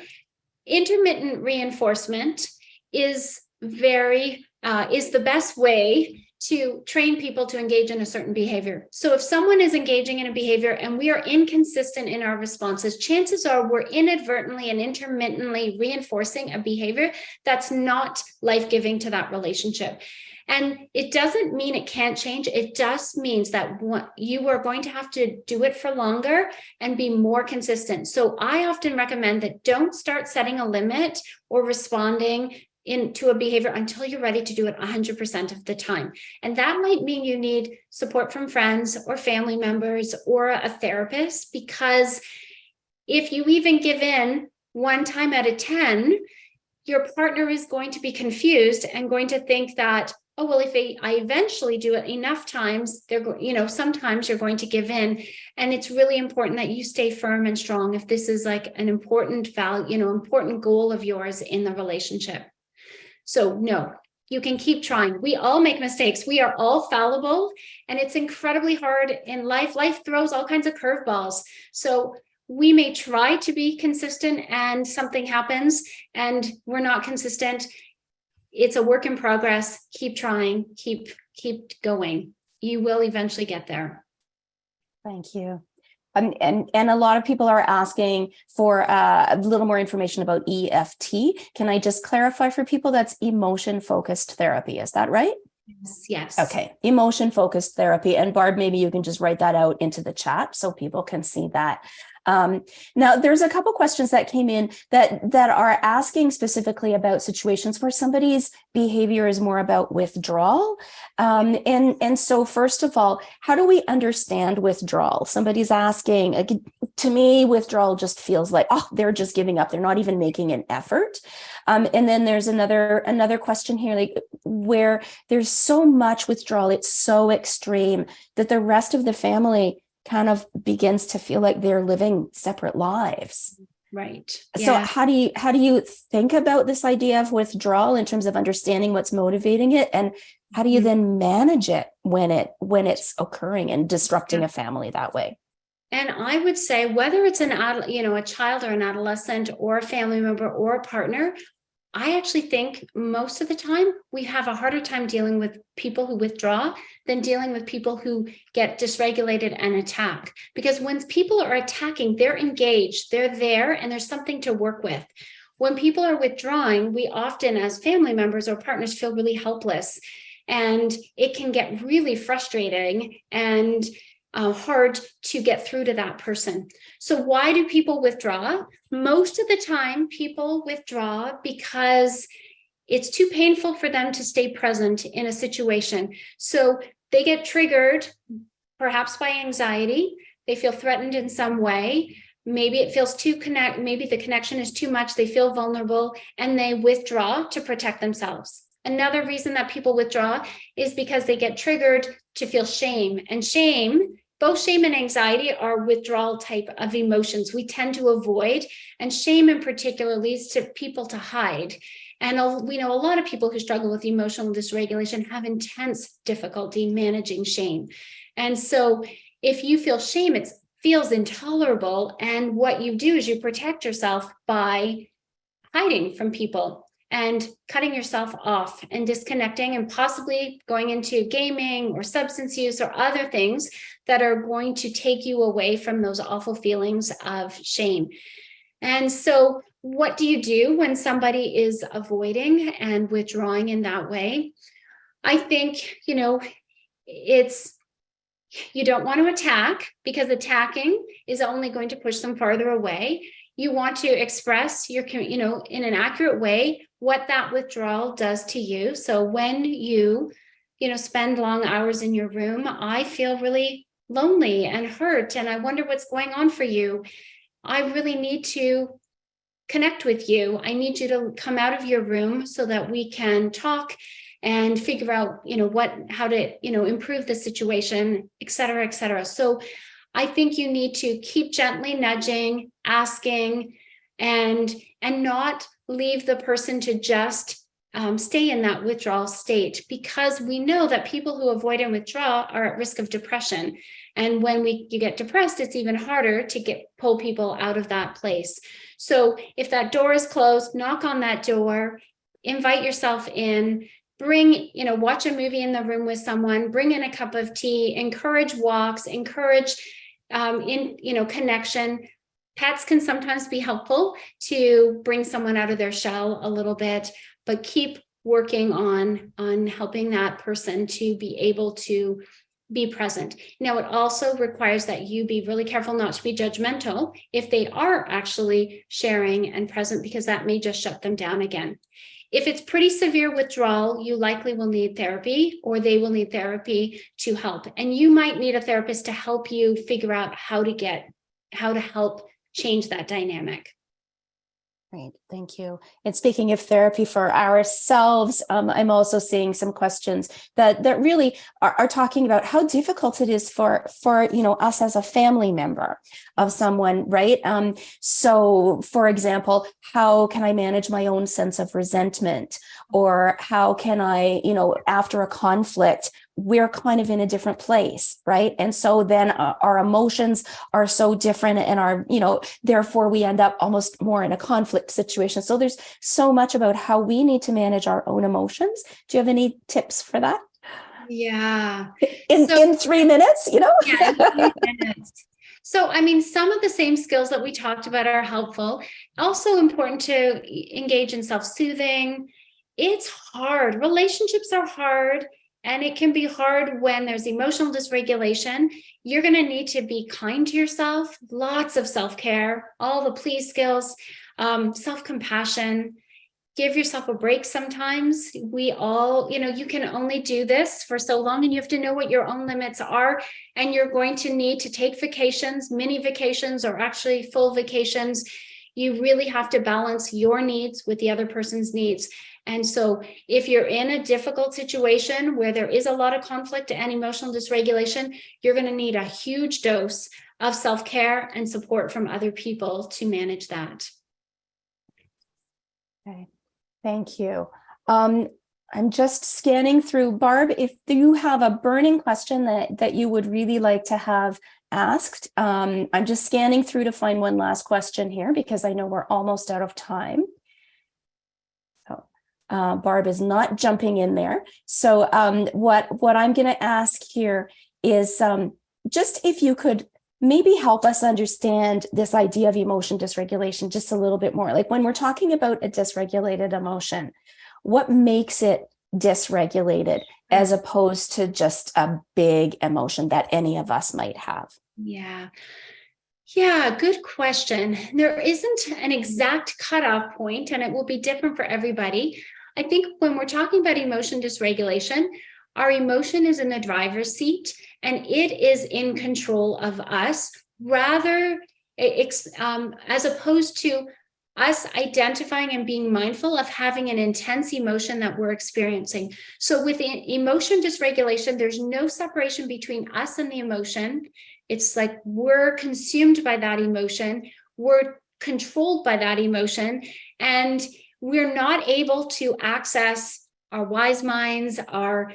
Intermittent reinforcement is the best way to train people to engage in a certain behavior. So if someone is engaging in a behavior and we are inconsistent in our responses, chances are we're inadvertently and intermittently reinforcing a behavior that's not life-giving to that relationship. And it doesn't mean it can't change. It just means that you are going to have to do it for longer and be more consistent. So I often recommend that don't start setting a limit or responding into a behavior until you're ready to do it 100% of the time. And that might mean you need support from friends or family members or a therapist, because if you even give in one time out of 10, your partner is going to be confused and going to think that, oh, well, if I eventually do it enough times, sometimes you're going to give in. And it's really important that you stay firm and strong if this is like an important value, important goal of yours in the relationship. So no, you can keep trying. We all make mistakes. We are all fallible, and it's incredibly hard in life. Life throws all kinds of curveballs. So we may try to be consistent and something happens and we're not consistent. It's a work in progress. Keep trying, keep going. You will eventually get there. Thank you. And a lot of people are asking for a little more information about EFT. Can I just clarify for people, that's emotion-focused therapy, is that right? Yes. Okay, emotion-focused therapy. And Barb, maybe you can just write that out into the chat so people can see that. Now, there's a couple questions that came in that are asking specifically about situations where somebody's behavior is more about withdrawal. And so first of all, how do we understand withdrawal? Somebody's asking, to me, withdrawal just feels like, oh, they're just giving up. They're not even making an effort. And then there's another question here, like where there's so much withdrawal, it's so extreme that the rest of the family kind of begins to feel like they're living separate lives. Right. So Yeah. how do you think about this idea of withdrawal in terms of understanding what's motivating it, and how do you then manage it when it's occurring and disrupting a family that way? And I would say whether it's a child or an adolescent or a family member or a partner, I actually think most of the time we have a harder time dealing with people who withdraw than dealing with people who get dysregulated and attack. Because when people are attacking, they're engaged, they're there, and there's something to work with. When people are withdrawing, we often, as family members or partners, feel really helpless. And it can get really frustrating and hard to get through to that person. So why do people withdraw? Most of the time, people withdraw because it's too painful for them to stay present in a situation. So they get triggered, perhaps by anxiety. They feel threatened in some way. Maybe it feels maybe the connection is too much. They feel vulnerable and they withdraw to protect themselves. Another reason that people withdraw is because they get triggered to feel shame. And shame, both shame and anxiety, are withdrawal type of emotions we tend to avoid. And shame in particular leads to people to hide. And we know a lot of people who struggle with emotional dysregulation have intense difficulty managing shame. And so if you feel shame, it feels intolerable. And what you do is you protect yourself by hiding from people and cutting yourself off and disconnecting and possibly going into gaming or substance use or other things that are going to take you away from those awful feelings of shame. And so what do you do when somebody is avoiding and withdrawing in that way? I think, it's, you don't want to attack, because attacking is only going to push them farther away. You want to express in an accurate way what that withdrawal does to you. So when you spend long hours in your room, I feel really lonely and hurt, and I wonder what's going on for you. I really need to connect with you. I need you to come out of your room so that we can talk and figure out, how to, improve the situation, et cetera, et cetera. So I think you need to keep gently nudging, asking, and not leave the person to just stay in that withdrawal state, because we know that people who avoid and withdraw are at risk of depression. And when you get depressed, it's even harder to pull people out of that place. So if that door is closed, knock on that door, invite yourself in, watch a movie in the room with someone, bring in a cup of tea, encourage walks, encourage connection. Pets can sometimes be helpful to bring someone out of their shell a little bit, but keep working on helping that person to be able to be present. Now, it also requires that you be really careful not to be judgmental if they are actually sharing and present, because that may just shut them down again. If it's pretty severe withdrawal, you likely will need therapy, or they will need therapy to help. And you might need a therapist to help you figure out how to help change that dynamic. Great, thank you. And speaking of therapy for ourselves, I'm also seeing some questions that really are talking about how difficult it is for us as a family member of someone, right? So, for example, how can I manage my own sense of resentment, or how can I, after a conflict, we're kind of in a different place, right? And so then our emotions are so different, and therefore we end up almost more in a conflict situation. So there's so much about how we need to manage our own emotions. Do you have any tips for that? Yeah. In 3 minutes, Yeah, in 3 minutes. So, some of the same skills that we talked about are helpful. Also important to engage in self-soothing. It's hard. Relationships are hard. And it can be hard when there's emotional dysregulation. You're going to need to be kind to yourself, lots of self-care, all the please skills, self-compassion. Give yourself a break sometimes. We all, you can only do this for so long, and you have to know what your own limits are. And you're going to need to take vacations, mini vacations, or actually full vacations. You really have to balance your needs with the other person's needs. And so if you're in a difficult situation where there is a lot of conflict and emotional dysregulation, you're going to need a huge dose of self-care and support from other people to manage that. Okay, thank you. I'm just scanning through. Barb, if you have a burning question that you would really like to have asked, I'm just scanning through to find one last question here, because I know we're almost out of time. So Barb is not jumping in there. So what I'm going to ask here is just if you could maybe help us understand this idea of emotion dysregulation just a little bit more. Like, when we're talking about a dysregulated emotion, what makes it dysregulated as opposed to just a big emotion that any of us might have? Yeah, good question. There isn't an exact cutoff point, and it will be different for everybody. I think when we're talking about emotion dysregulation, our emotion is in the driver's seat, and it is in control of us, rather as opposed to us identifying and being mindful of having an intense emotion that we're experiencing. So with emotion dysregulation, there's no separation between us and the emotion. It's like we're consumed by that emotion, we're controlled by that emotion, and we're not able to access our wise minds, our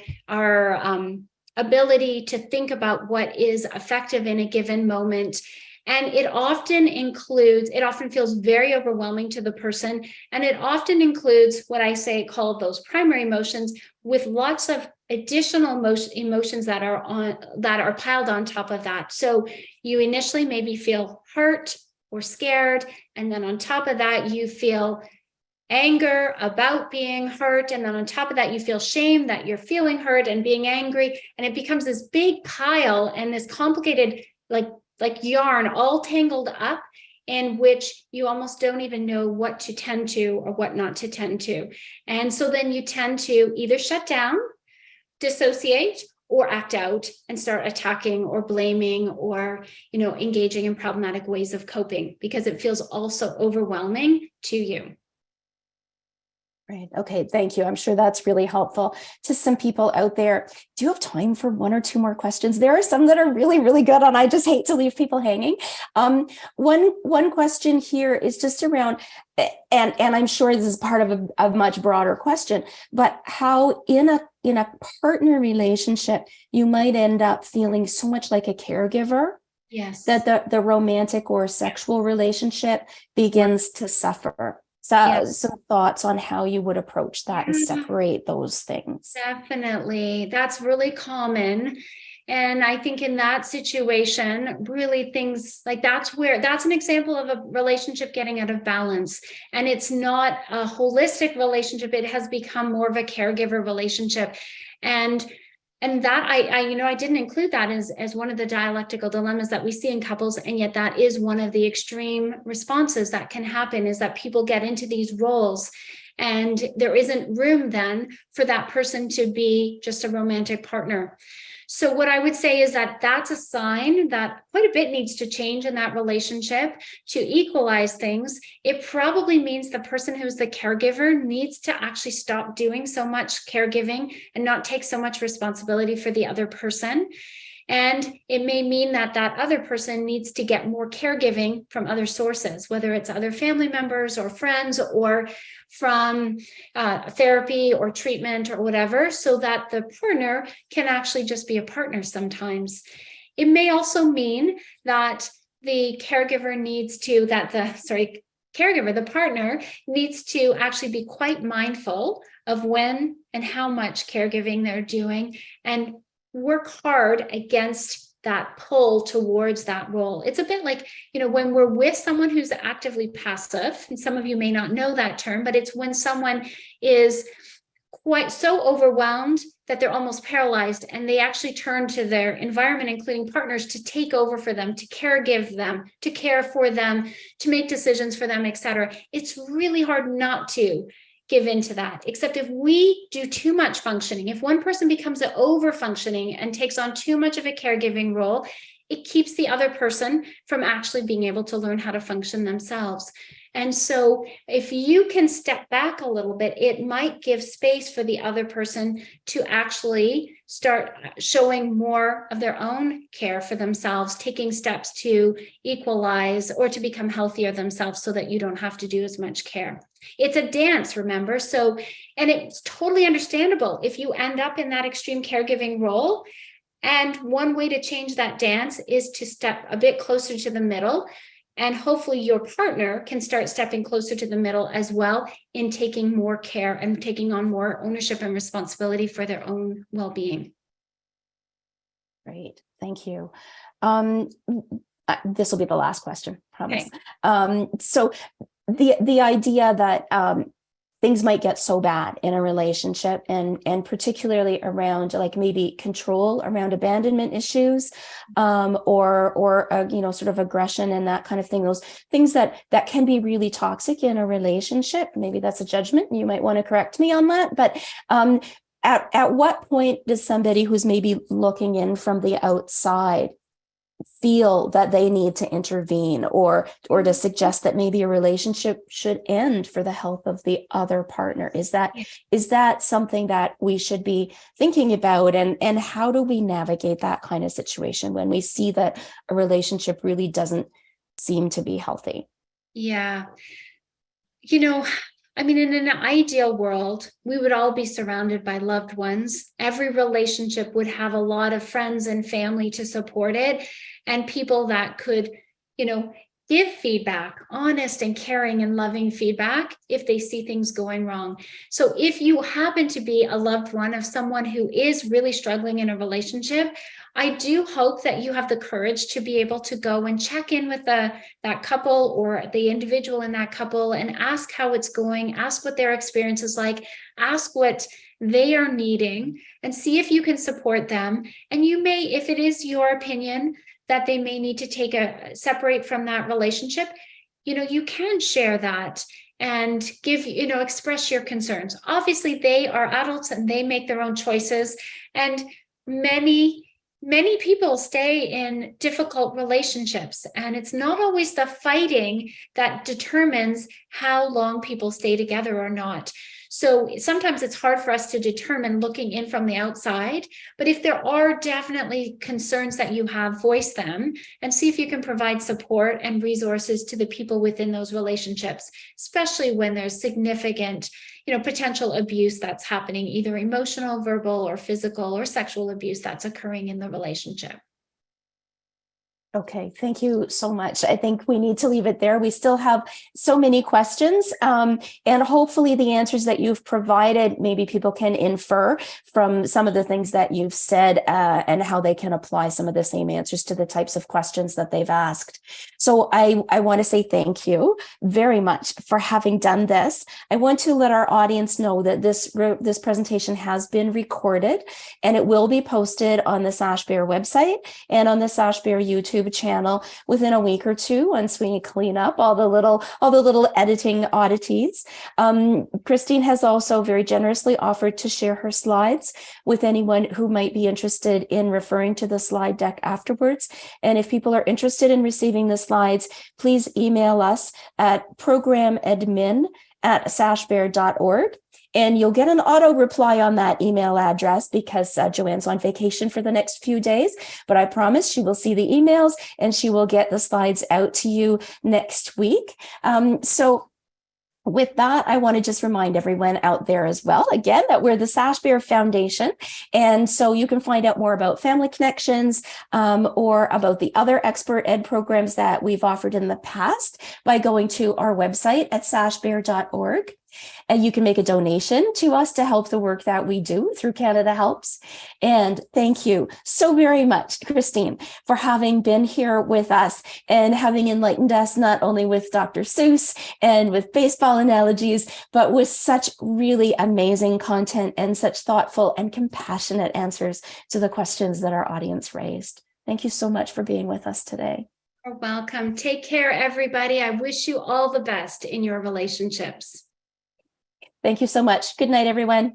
ability to think about what is effective in a given moment. And it often feels very overwhelming to the person. And it often includes what I call those primary emotions, with lots of additional emotions that are piled on top of that. So you initially maybe feel hurt or scared. And then on top of that, you feel anger about being hurt. And then on top of that, you feel shame that you're feeling hurt and being angry. And it becomes this big pile and this complicated, like yarn, all tangled up, in which you almost don't even know what to tend to or what not to tend to. And so then you tend to either shut down, dissociate, or act out and start attacking or blaming or, engaging in problematic ways of coping, because it feels also overwhelming to you. Right. Okay. Thank you. I'm sure that's really helpful to some people out there. Do you have time for one or two more questions? There are some that are really, really good, and I just hate to leave people hanging. One question here is just around, and I'm sure this is part of a much broader question, but how in a partner relationship you might end up feeling so much like a caregiver. Yes. That the romantic or sexual relationship begins to suffer. So Yes. some thoughts on how you would approach that and separate those things. Definitely. That's really common. And I think in that situation, really things like that's an example of a relationship getting out of balance. And it's not a holistic relationship. It has become more of a caregiver relationship. And that I didn't include that as one of the dialectical dilemmas that we see in couples. And yet that is one of the extreme responses that can happen, is that people get into these roles and there isn't room then for that person to be just a romantic partner. So what I would say is that that's a sign that quite a bit needs to change in that relationship to equalize things. It probably means the person who's the caregiver needs to actually stop doing so much caregiving and not take so much responsibility for the other person. And it may mean that that other person needs to get more caregiving from other sources, whether it's other family members or friends or from therapy or treatment or whatever, so that the partner can actually just be a partner sometimes. It may also mean that the caregiver needs to, the partner needs to actually be quite mindful of when and how much caregiving they're doing and work hard against that pull towards that role. It's a bit like, when we're with someone who's actively passive, and some of you may not know that term, but it's when someone is quite so overwhelmed that they're almost paralyzed and they actually turn to their environment, including partners, to take over for them, to caregive them, to care for them, to make decisions for them, etc. It's really hard not to give into that, except if we do too much functioning, if one person becomes an over functioning and takes on too much of a caregiving role, it keeps the other person from actually being able to learn how to function themselves. And so if you can step back a little bit, it might give space for the other person to actually start showing more of their own care for themselves, taking steps to equalize or to become healthier themselves so that you don't have to do as much care. It's a dance, remember? So, and it's totally understandable if you end up in that extreme caregiving role. And one way to change that dance is to step a bit closer to the middle. And hopefully your partner can start stepping closer to the middle as well in taking more care and taking on more ownership and responsibility for their own well-being. Great. Thank you. This will be the last question, promise. Okay. So the idea that things might get so bad in a relationship, and particularly around like maybe control around abandonment issues, or sort of aggression and that kind of thing, those things that can be really toxic in a relationship. Maybe that's a judgment, you might want to correct me on that, but at what point does somebody who's maybe looking in from the outside feel that they need to intervene or to suggest that maybe a relationship should end for the health of the other partner? Is that something that we should be thinking about, and how do we navigate that kind of situation when we see that a relationship really doesn't seem to be healthy? Yeah. In an ideal world, we would all be surrounded by loved ones. Every relationship would have a lot of friends and family to support it, and people that could, give feedback, honest and caring and loving feedback if they see things going wrong. So if you happen to be a loved one of someone who is really struggling in a relationship, I do hope that you have the courage to be able to go and check in with that couple or the individual in that couple and ask how it's going, ask what their experience is like, ask what they are needing, and see if you can support them. And you may, if it is your opinion that they may need to separate from that relationship, you can share that and express your concerns. Obviously, they are adults and they make their own choices. And many people stay in difficult relationships, and it's not always the fighting that determines how long people stay together or not. So sometimes it's hard for us to determine looking in from the outside, but if there are definitely concerns that you have, voice them and see if you can provide support and resources to the people within those relationships, especially when there's significant, potential abuse that's happening, either emotional, verbal, or physical, or sexual abuse that's occurring in the relationship. Okay, thank you so much. I think we need to leave it there. We still have so many questions, and hopefully the answers that you've provided, maybe people can infer from some of the things that you've said and how they can apply some of the same answers to the types of questions that they've asked. So I want to say thank you very much for having done this. I want to let our audience know that this presentation has been recorded and it will be posted on the Sashbear website and on the Sashbear YouTube channel within a week or two, once we clean up all the little editing oddities. Christine has also very generously offered to share her slides with anyone who might be interested in referring to the slide deck afterwards. And if people are interested in receiving the slides, please email us at programadmin@sashbear.org. And you'll get an auto reply on that email address because Joanne's on vacation for the next few days. But I promise she will see the emails and she will get the slides out to you next week. So with that, I want to just remind everyone out there as well, again, that we're the Sashbear Foundation. And so you can find out more about Family Connections or about the other expert ed programs that we've offered in the past by going to our website at sashbear.org. And you can make a donation to us to help the work that we do through Canada Helps. And thank you so very much, Christine, for having been here with us and having enlightened us not only with Dr. Seuss and with baseball analogies, but with such really amazing content and such thoughtful and compassionate answers to the questions that our audience raised. Thank you so much for being with us today. You're welcome. Take care, everybody. I wish you all the best in your relationships. Thank you so much. Good night, everyone.